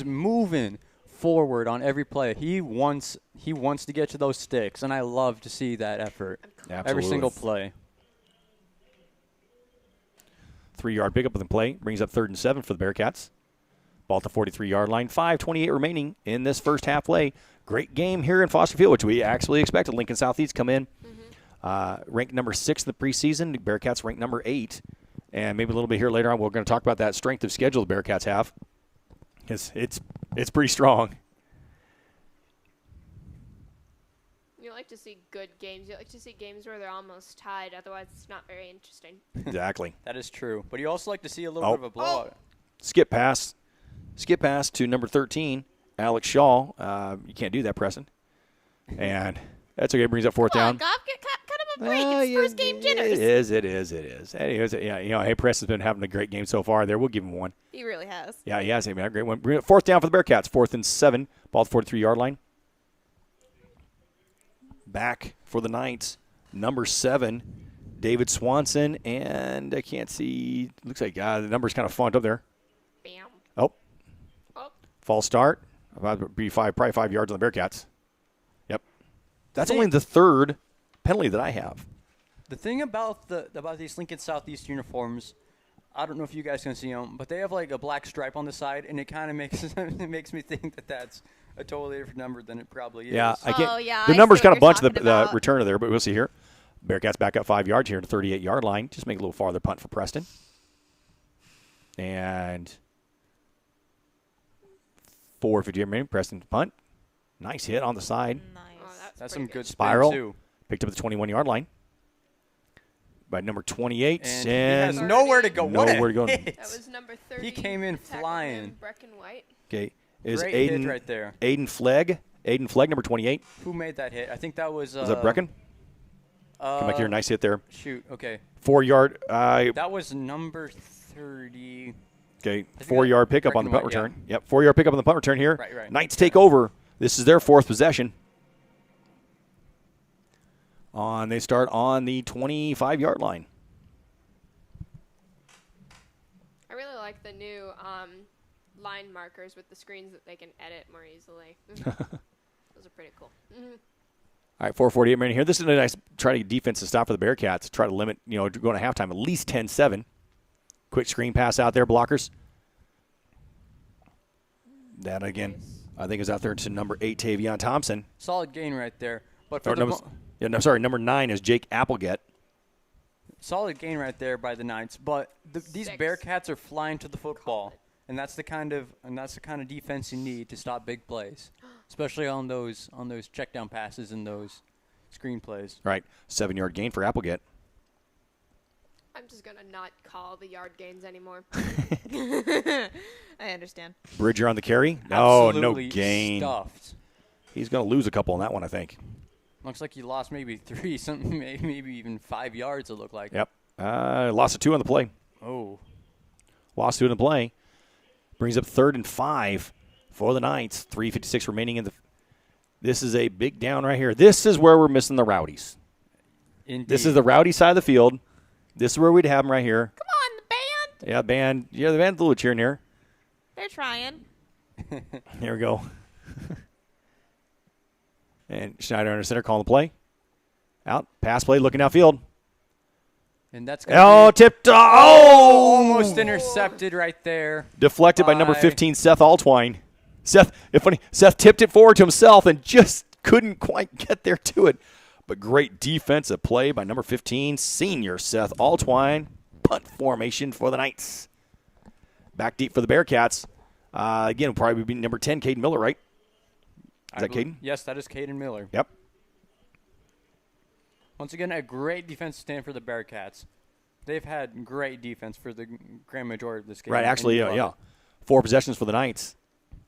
[SPEAKER 2] moving forward on every play. He wants to get to those sticks, and I love to see that effort.
[SPEAKER 1] Absolutely.
[SPEAKER 2] Every single play.
[SPEAKER 1] 3-yard pickup with the play. Brings up 3rd and 7 for the Bearcats. Ball at the 43-yard line. 5:28 remaining in this first half play. Great game here in Foster Field, which we actually expected. Lincoln Southeast come in. Ranked number 6 in the preseason. The Bearcats ranked number 8. And maybe a little bit here later on, we're going to talk about that strength of schedule the Bearcats have. It's pretty strong.
[SPEAKER 3] You like to see good games. You like to see games where they're almost tied. Otherwise, it's not very interesting.
[SPEAKER 1] Exactly.
[SPEAKER 2] That is true. But you also like to see a little bit of a blowout.
[SPEAKER 1] Skip pass. Skip pass to number 13, Alex Shaw. You can't do that, Preston. And that's okay. Brings up 4th
[SPEAKER 4] Come on,
[SPEAKER 1] down.
[SPEAKER 4] Goff, cut him a break. It's first game jitters.
[SPEAKER 1] It is. Anyways, yeah, hey, Preston's been having a great game so far there. We'll give him one.
[SPEAKER 4] He really has.
[SPEAKER 1] Yeah, he has. He had a great one. 4th down for the Bearcats. 4th and 7. Ball at the 43-yard line. Back for the Knights. Number 7, David Swanson. And I can't see. Looks like the number's kind of funked up there.
[SPEAKER 3] Bam.
[SPEAKER 1] Oh,
[SPEAKER 3] Oh,
[SPEAKER 1] false start. About to be probably 5 yards on the Bearcats. Yep. That's
[SPEAKER 2] See-
[SPEAKER 1] only the 3rd penalty that I have.
[SPEAKER 2] The thing about these Lincoln Southeast uniforms, I don't know if you guys can see them, but they have like a black stripe on the side, and it kind of makes it makes me think that that's a totally different number than it probably is.
[SPEAKER 1] Yeah, I can't.
[SPEAKER 4] Oh, yeah,
[SPEAKER 1] The
[SPEAKER 4] I
[SPEAKER 1] numbers
[SPEAKER 4] see
[SPEAKER 1] kind
[SPEAKER 4] what
[SPEAKER 1] of bunch
[SPEAKER 4] you're
[SPEAKER 1] the
[SPEAKER 4] talking about.
[SPEAKER 1] returner there, but we'll see here. Bearcats back up 5 yards here to the 38-yard line. Just make a little farther punt for Preston. And 4:58 remaining. Preston punt. Nice hit on the side.
[SPEAKER 3] oh
[SPEAKER 4] Nice.
[SPEAKER 2] That's
[SPEAKER 3] pretty
[SPEAKER 2] some good spin
[SPEAKER 1] Spiral.
[SPEAKER 2] too.
[SPEAKER 1] Picked up at the 21-yard line by number 28.
[SPEAKER 2] And he has
[SPEAKER 1] And
[SPEAKER 2] nowhere to go. What a
[SPEAKER 1] nowhere to go.
[SPEAKER 2] hit.
[SPEAKER 3] That was number 30.
[SPEAKER 2] He came in
[SPEAKER 3] Tackled
[SPEAKER 2] flying.
[SPEAKER 3] him, Brecken White.
[SPEAKER 1] okay, is
[SPEAKER 2] Great hit
[SPEAKER 1] Aiden
[SPEAKER 2] right there.
[SPEAKER 1] Aiden Flegg. Aiden Flegg, number 28.
[SPEAKER 2] Who made that hit? I think that was.
[SPEAKER 1] Was that Brecken? Come back here. Nice hit there.
[SPEAKER 2] Shoot. Okay.
[SPEAKER 1] 4-yard.
[SPEAKER 2] That was number 30.
[SPEAKER 1] Okay,
[SPEAKER 2] I think
[SPEAKER 1] 4-yard pickup on the punt
[SPEAKER 2] Brecken White,
[SPEAKER 1] return. Yep, 4-yard pickup on the punt return here.
[SPEAKER 2] Right.
[SPEAKER 1] Knights take over. This is their 4th possession. They start on the 25-yard line.
[SPEAKER 3] I really like the new line markers with the screens that they can edit more easily. Those are pretty cool.
[SPEAKER 1] All right, 4:48 remaining here. This is a nice try to get defense to stop for the Bearcats. Try to limit, going to halftime at least 10-7. Quick screen pass out there, blockers. That again, I think is out there to number 8, Tavion Thompson.
[SPEAKER 2] Solid gain right there. But for
[SPEAKER 1] Or
[SPEAKER 2] the
[SPEAKER 1] number 9 is Jake Applegate.
[SPEAKER 2] solid gain right there by the Knights. But these
[SPEAKER 3] 6.
[SPEAKER 2] Bearcats are flying to the football, and that's the kind of defense you need to stop big plays, especially on those check down passes and those screen plays.
[SPEAKER 1] Right, 7-yard gain for Applegate.
[SPEAKER 3] I'm just going to not call the yard gains anymore.
[SPEAKER 4] I understand.
[SPEAKER 1] Bridger on the carry. No
[SPEAKER 2] Absolutely
[SPEAKER 1] gain.
[SPEAKER 2] Stuffed.
[SPEAKER 1] He's going to lose a couple on that one, I think.
[SPEAKER 2] Looks like he lost maybe 3, something, maybe even 5 yards. It looked like.
[SPEAKER 1] Yep. Lost of 2 on the play.
[SPEAKER 2] Oh.
[SPEAKER 1] Lost 2 in the play. Brings up 3rd and 5 for the Knights. 3:56 remaining in the. This is a big down right here. This is where we're missing the Rowdies.
[SPEAKER 2] Indeed.
[SPEAKER 1] This is the rowdy side of the field. This is where we'd have them right here.
[SPEAKER 4] Come on, the band.
[SPEAKER 1] Yeah, band. Yeah, the band's a little cheering here.
[SPEAKER 4] They're trying.
[SPEAKER 1] Here we go. And Schneider under center calling the play. Out. Pass play looking outfield.
[SPEAKER 2] And that's
[SPEAKER 1] Tipped.
[SPEAKER 2] almost intercepted right there.
[SPEAKER 1] Deflected by number
[SPEAKER 2] by-
[SPEAKER 1] 15, Seth Altwine. Seth tipped it forward to himself and just couldn't quite get there to it. But great defensive play by number 15, senior Seth Altwine. Punt formation for the Knights. Back deep for the Bearcats. Again, probably would be number 10, Caden Miller, right? Is that Caden?
[SPEAKER 2] Yes, that is Caden Miller.
[SPEAKER 1] Yep.
[SPEAKER 2] Once again, a great defensive stand for the Bearcats. They've had great defense for the grand majority of this game.
[SPEAKER 1] Right, actually, yeah. 4 possessions for the Knights.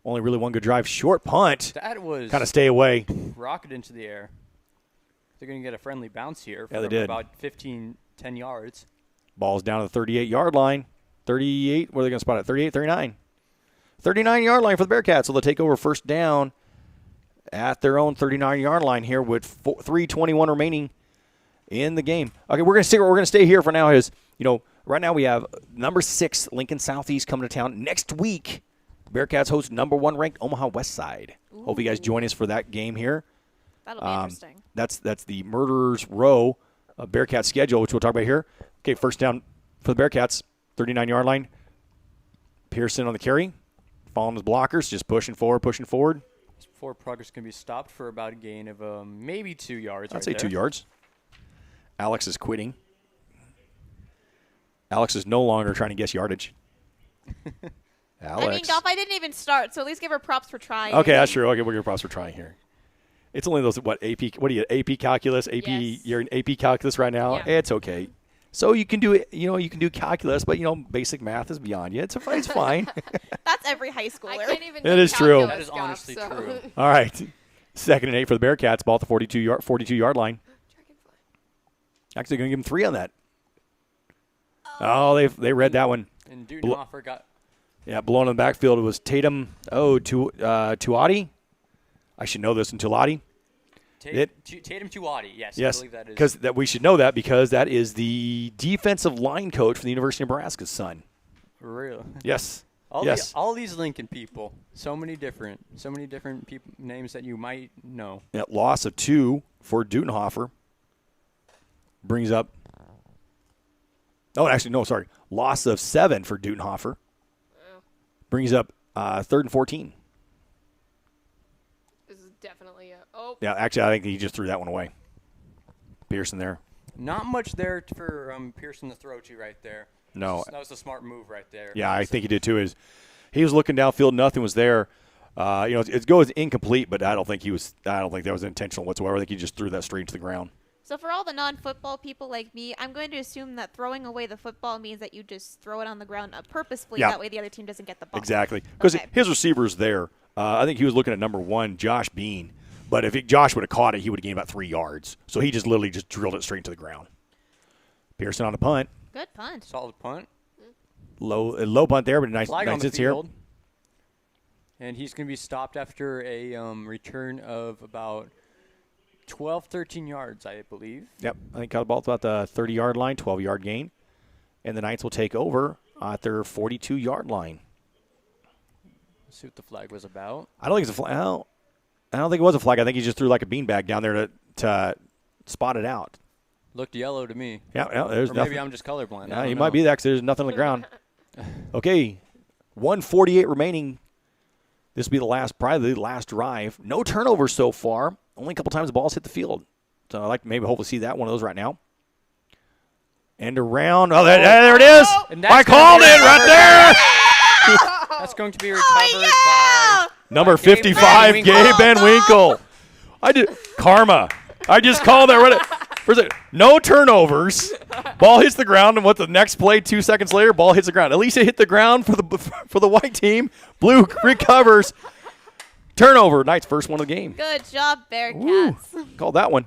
[SPEAKER 1] Only really one good drive. Short punt.
[SPEAKER 2] That was
[SPEAKER 1] kind of stay away.
[SPEAKER 2] Rocket into the air. They're going to get a friendly bounce here
[SPEAKER 1] Yeah, they
[SPEAKER 2] from
[SPEAKER 1] did.
[SPEAKER 2] about 10 yards.
[SPEAKER 1] Ball's down to the 38-yard line. 38, where are they going to spot it? 38, 39. 39-yard line for the Bearcats, so they'll take over first down at their own 39-yard line here with 3:21 remaining in the game. Okay, we're going to stay here for now. Right now we have number 6 Lincoln Southeast coming to town next week. Bearcats host number 1 ranked Omaha West Side.
[SPEAKER 4] Ooh.
[SPEAKER 1] Hope you guys join us for that game here.
[SPEAKER 4] That'll be interesting.
[SPEAKER 1] That's the Murderers Row Bearcats schedule, which we'll talk about here. Okay, first down for the Bearcats, 39-yard line. Pearson on the carry, following his blockers, just pushing forward.
[SPEAKER 2] Forward progress can be stopped for about a gain of maybe 2 yards.
[SPEAKER 1] I'd say 2 yards. Alex is quitting. Alex is no longer trying to guess yardage. Alex.
[SPEAKER 4] I mean, Golf, I didn't even start, so at least give her props for trying.
[SPEAKER 1] Okay, that's true. Okay, we'll give her props for trying here. It's only those, AP, what are you, AP calculus?
[SPEAKER 3] Yes.
[SPEAKER 1] You're in AP calculus right now?
[SPEAKER 3] Yeah.
[SPEAKER 1] It's okay. So you can do it, you can do calculus, but, basic math is beyond you. It's fine.
[SPEAKER 4] That's every high
[SPEAKER 3] I
[SPEAKER 4] schooler.
[SPEAKER 3] can't even.
[SPEAKER 1] It
[SPEAKER 3] do
[SPEAKER 1] is true.
[SPEAKER 3] calculus,
[SPEAKER 2] That is
[SPEAKER 3] Goff,
[SPEAKER 2] honestly
[SPEAKER 3] so.
[SPEAKER 2] true.
[SPEAKER 1] All right. 2nd and 8 for the Bearcats. Ball at the 42-yard line.
[SPEAKER 3] Dragonfly.
[SPEAKER 1] Actually going to give them 3 on that. Oh, they read that one.
[SPEAKER 2] And Dudenhofer got
[SPEAKER 1] Blown in the backfield. It was Tatum. Tuati. I should know this in Tulati.
[SPEAKER 2] Tatum Tuati. Yes, I
[SPEAKER 1] Yes,
[SPEAKER 2] believe that is.
[SPEAKER 1] because we should know that because that is the defensive line coach for the University of Nebraska's son.
[SPEAKER 2] For real.
[SPEAKER 1] Yes.
[SPEAKER 2] All these Lincoln people. So many different people names that you might know.
[SPEAKER 1] Yeah, loss of 2 for Dudenhofer. Brings up. Oh, actually, no, sorry. Loss of 7 for Dudenhofer.
[SPEAKER 3] Oh,
[SPEAKER 1] Brings up 3rd and 14.
[SPEAKER 3] this is definitely a. Oh.
[SPEAKER 1] Yeah, actually, I think he just threw that one away. Pearson there.
[SPEAKER 2] Not much there for Pearson to throw to right there.
[SPEAKER 1] No.
[SPEAKER 2] That was a smart move right there.
[SPEAKER 1] Yeah, I think he did too. He was looking downfield, nothing was there. It goes incomplete, but I don't think that was intentional whatsoever. I think he just threw that straight to the ground.
[SPEAKER 4] So for all the non-football people like me, I'm going to assume that throwing away the football means that you just throw it on the ground purposefully.
[SPEAKER 1] Yeah.
[SPEAKER 4] That way the other team doesn't get the ball.
[SPEAKER 1] Exactly, because
[SPEAKER 4] Okay.
[SPEAKER 1] his receiver's there. I think he was looking at number 1, Josh Bean. But if Josh would have caught it, he would have gained about 3 yards. So he just literally just drilled it straight to the ground. Pearson on the punt.
[SPEAKER 4] Good punt.
[SPEAKER 2] Solid punt.
[SPEAKER 1] Low punt there, but a nice
[SPEAKER 2] Flag on the
[SPEAKER 1] hits here.
[SPEAKER 2] field. And he's going to be stopped after a return of about 12, 13 yards, I believe.
[SPEAKER 1] Yep, I think caught the ball at about the 30-yard line, 12-yard gain. And the Knights will take over at their 42-yard line.
[SPEAKER 2] Let's see what the flag was about.
[SPEAKER 1] I don't think it's a flag. I don't think it was a flag. I think he just threw like a beanbag down there to spot it out.
[SPEAKER 2] Looked yellow to me.
[SPEAKER 1] Yeah, there's
[SPEAKER 2] Or
[SPEAKER 1] nothing.
[SPEAKER 2] maybe I'm just colorblind.
[SPEAKER 1] Yeah, he might be that because there's nothing on the ground. Okay, 1:48 remaining. This will be probably the last drive. No turnovers so far. Only a couple times the ball's hit the field. So I'd like to maybe hopefully see that one of those right now. And around. Oh, there it is.
[SPEAKER 2] And that's
[SPEAKER 1] I called
[SPEAKER 2] gonna
[SPEAKER 1] it
[SPEAKER 2] be
[SPEAKER 1] right there.
[SPEAKER 2] That's going to be recovered by
[SPEAKER 1] Number
[SPEAKER 2] Gabe
[SPEAKER 1] 55,
[SPEAKER 2] Van
[SPEAKER 1] Gabe
[SPEAKER 2] Winkle.
[SPEAKER 1] Van Winkle. I did karma. I just called that right. No turnovers. Ball hits the ground, and what the next play? 2 seconds later, ball hits the ground. At least it hit the ground for the white team. Blue recovers. Turnover. Knights first one of the game.
[SPEAKER 4] Good job,
[SPEAKER 1] Woo.
[SPEAKER 4] Bearcats.
[SPEAKER 1] Called that one.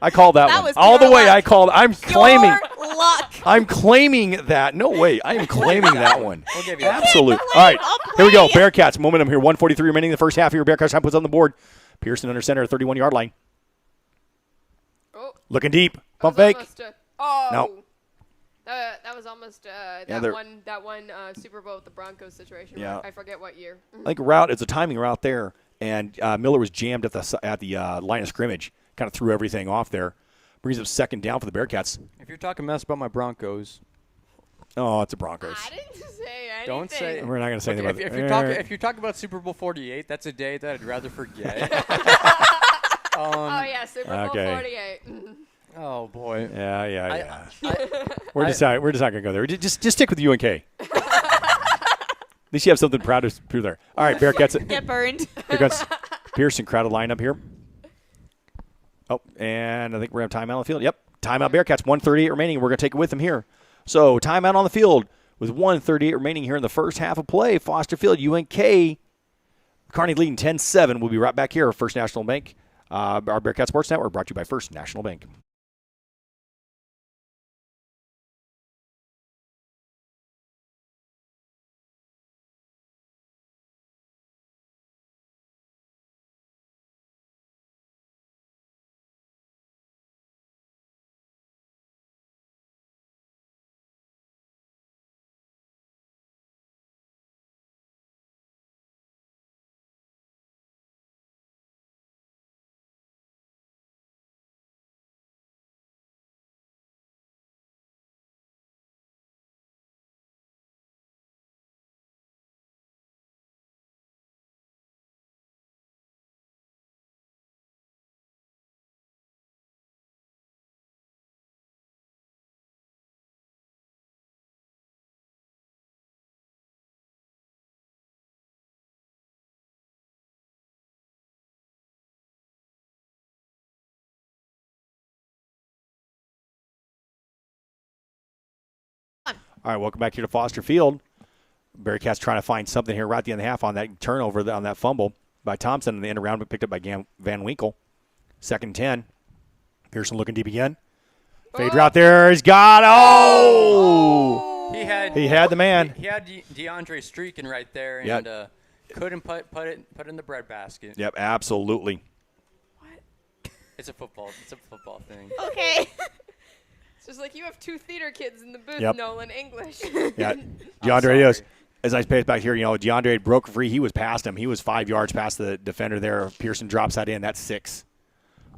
[SPEAKER 1] I called that
[SPEAKER 4] That
[SPEAKER 1] one
[SPEAKER 4] was
[SPEAKER 1] all the
[SPEAKER 4] pure
[SPEAKER 1] way.
[SPEAKER 4] luck.
[SPEAKER 1] I called. I'm claiming.
[SPEAKER 4] Your luck.
[SPEAKER 1] I'm claiming that. No way. I am claiming that one.
[SPEAKER 2] We'll give you that.
[SPEAKER 1] Absolute.
[SPEAKER 4] Play,
[SPEAKER 1] All right.
[SPEAKER 4] I'll
[SPEAKER 1] Here we go.
[SPEAKER 4] play.
[SPEAKER 1] Bearcats momentum here. 1:43 remaining in the first half here. Bearcats time puts on the board. Pearson under center, 31-yard line.
[SPEAKER 3] Oh.
[SPEAKER 1] Looking deep.
[SPEAKER 3] That
[SPEAKER 1] Pump
[SPEAKER 3] was
[SPEAKER 1] fake.
[SPEAKER 3] almost oh.
[SPEAKER 1] No.
[SPEAKER 3] That was almost
[SPEAKER 1] Yeah,
[SPEAKER 3] that one Super Bowl with the Broncos situation.
[SPEAKER 1] Yeah.
[SPEAKER 3] I forget what year.
[SPEAKER 1] I think route. It's a timing route there, and Miller was jammed at the line of scrimmage. Kind of threw everything off there. Brings up second down for the Bearcats.
[SPEAKER 2] If you're talking mess about my Broncos,
[SPEAKER 1] Oh, it's the Broncos.
[SPEAKER 3] I didn't say anything.
[SPEAKER 2] Don't say.
[SPEAKER 1] We're not going to say
[SPEAKER 2] Okay,
[SPEAKER 1] anything
[SPEAKER 2] if,
[SPEAKER 1] about
[SPEAKER 2] if you're talking about Super Bowl 48, that's a day that I'd rather forget.
[SPEAKER 3] Oh, yeah, Super Bowl
[SPEAKER 1] okay.
[SPEAKER 3] 48.
[SPEAKER 2] Oh boy.
[SPEAKER 1] Yeah. We're just not going to go there. Just stick with UNK. At least you have something proud to prove there. All right, Bearcats.
[SPEAKER 4] Get burned.
[SPEAKER 1] Here comes Pearson crowded lineup here. Oh, and I think we're going to have timeout on the field. Yep, timeout Bearcats, 1:38 remaining. We're going to take it with them here. So timeout on the field with 1:38 remaining here in the first half of play. Foster Field, UNK. Kearney leading 10-7. We'll be right back here. First National Bank. Our Bearcat Sports Network brought to you by First National Bank. All right, welcome back here to Foster Field. Bearcats trying to find something here right at the end of the half on that turnover, on that fumble by Thompson in the end around, but picked up by Van Winkle. 2nd and 10. Pearson looking deep again. Fade route there. He's got He had the man.
[SPEAKER 2] He had DeAndre streaking right there, and couldn't put it in the breadbasket.
[SPEAKER 1] Yep, absolutely.
[SPEAKER 2] It's a football thing.
[SPEAKER 4] Okay.
[SPEAKER 3] It's just like you have 2 theater kids in the booth,
[SPEAKER 1] Yep.
[SPEAKER 3] Nolan English.
[SPEAKER 1] Yeah, DeAndre is. As I pace back here, DeAndre broke free. He was past him. He was 5 yards past the defender there. Pearson drops that in. That's 6.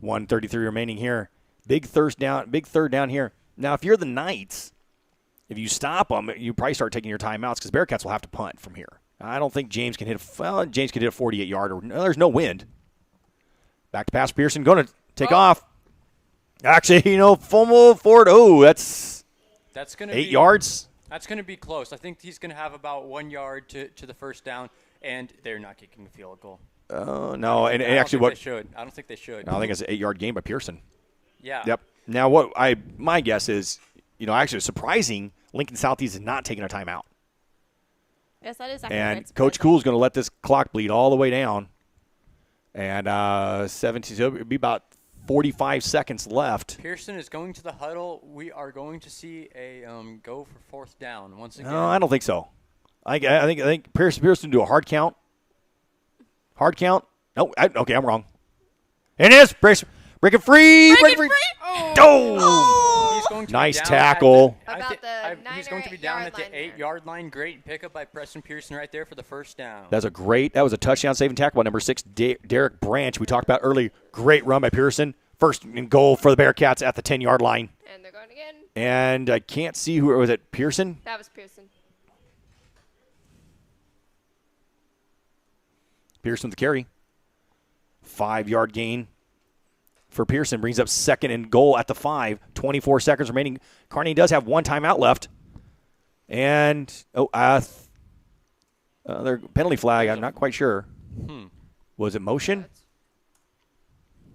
[SPEAKER 1] 1:33 remaining here. Big third down here. Now, if you're the Knights, if you stop them, you probably start taking your timeouts because Bearcats will have to punt from here. I don't think James can hit a 48-yarder. There's no wind. Back to pass. Pearson going to take off. Actually, fumble forward. Oh, that's
[SPEAKER 2] going to
[SPEAKER 1] 8 yards.
[SPEAKER 2] That's going to be close. I think he's going to have about 1 yard to the first down, and they're not kicking a field goal.
[SPEAKER 1] No, and actually what?
[SPEAKER 2] I don't think they should.
[SPEAKER 1] I think it's an 8-yard gain by Pearson.
[SPEAKER 2] Yeah.
[SPEAKER 1] Yep. Now, my guess is, actually surprising, Lincoln Southeast is not taking a timeout.
[SPEAKER 4] Yes, that is
[SPEAKER 1] And
[SPEAKER 4] accurate.
[SPEAKER 1] Coach Cool's going to let this clock bleed all the way down. And 17, so it'll be about 45 seconds left.
[SPEAKER 2] Pearson is going to the huddle. We are going to see a go for 4th down once again.
[SPEAKER 1] No, I don't think so. I think Pearson do a hard count. Hard count? No, okay, I'm wrong. It is. Break it free. Break it free. Oh!
[SPEAKER 2] He's going to
[SPEAKER 1] Nice
[SPEAKER 2] be down
[SPEAKER 1] tackle.
[SPEAKER 2] He's going to be down at the 8-yard line. Great pickup by Preston Pearson right there for the first down.
[SPEAKER 1] That was a touchdown saving tackle by number 6, Derek Branch. We talked about early. Great run by Pearson. First and goal for the Bearcats at the 10-yard line.
[SPEAKER 3] And they're going again.
[SPEAKER 1] And I can't see who was it. Pearson?
[SPEAKER 3] That was Pearson.
[SPEAKER 1] Pearson with the carry. 5-yard gain for Pearson. Brings up 2nd and goal at the 5. 24 seconds remaining. Kearney does have 1 timeout left. And, their penalty flag, I'm not quite sure. Was it motion?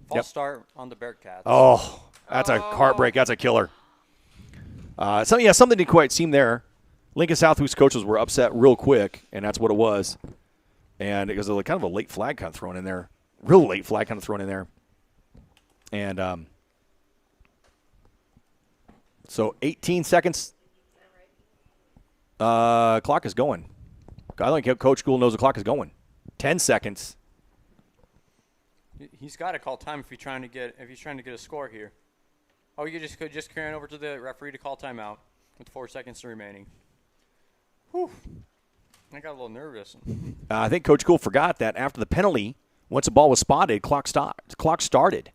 [SPEAKER 2] False start on the Bearcats.
[SPEAKER 1] Oh, that's a heartbreak. That's a killer. Something didn't quite seem there. Lincoln Southwest coaches were upset real quick, and that's what it was. And it was kind of a late flag kind of thrown in there. Real late flag kind of thrown in there. And so 18 seconds. Clock is going. I think Coach School knows the clock is going. 10 seconds.
[SPEAKER 2] He's got to call time if he's trying to get a score here. Oh, you could just carry on over to the referee to call timeout with 4 seconds remaining. Whew. I got a little nervous.
[SPEAKER 1] I think Coach School forgot that after the penalty, once the ball was spotted, clock started.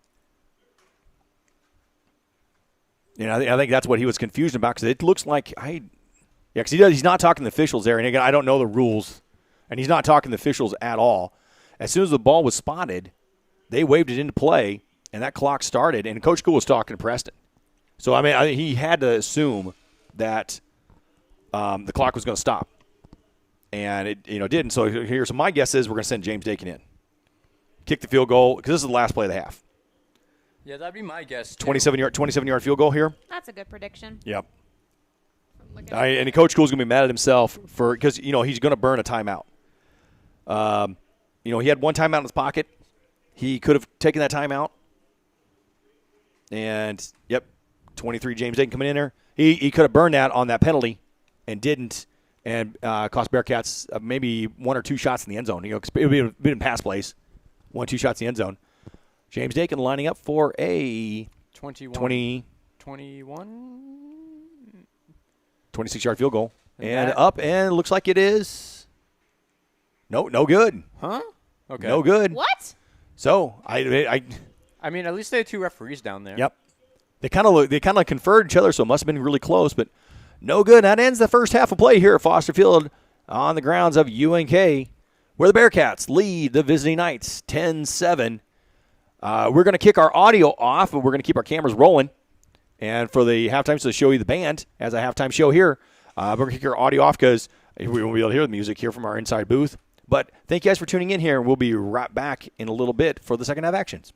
[SPEAKER 1] I think that's what he was confused about because it looks like Yeah, because he's not talking to the officials there. And again, I don't know the rules. And he's not talking to the officials at all. As soon as the ball was spotted, they waved it into play, and that clock started. And Coach Cool was talking to Preston. So, I mean, he had to assume that the clock was going to stop. And it didn't. So here's my guess is we're going to send James Dakin in. Kick the field goal, because this is the last play of the half.
[SPEAKER 2] Yeah, that'd be my guess, too.
[SPEAKER 1] 27-yard field goal here.
[SPEAKER 4] That's a good prediction.
[SPEAKER 1] Yep. And Coach Cool's going to be mad at himself because he's going to burn a timeout. He had one timeout in his pocket. He could have taken that timeout. And, 23 James Dakin coming in there. He could have burned that on that penalty and didn't, and cost Bearcats maybe one or two shots in the end zone. It would have been pass plays, 1-2 shots in the end zone. James Dakin lining up for a 26-yard field goal. And up, and it looks like it is no good.
[SPEAKER 2] Huh? Okay.
[SPEAKER 1] No good.
[SPEAKER 4] What?
[SPEAKER 1] So,
[SPEAKER 2] I mean, at least they had two referees down there.
[SPEAKER 1] Yep. They kind of conferred each other, so it must have been really close, but no good. That ends the first half of play here at Foster Field on the grounds of UNK, where the Bearcats lead the visiting Knights 10-7. We're going to kick our audio off, but we're going to keep our cameras rolling. And for the halftime, so to show you the band as a halftime show here, we're going to kick our audio off because we won't be able to hear the music here from our inside booth. But thank you guys for tuning in here, and we'll be right back in a little bit for the second half actions.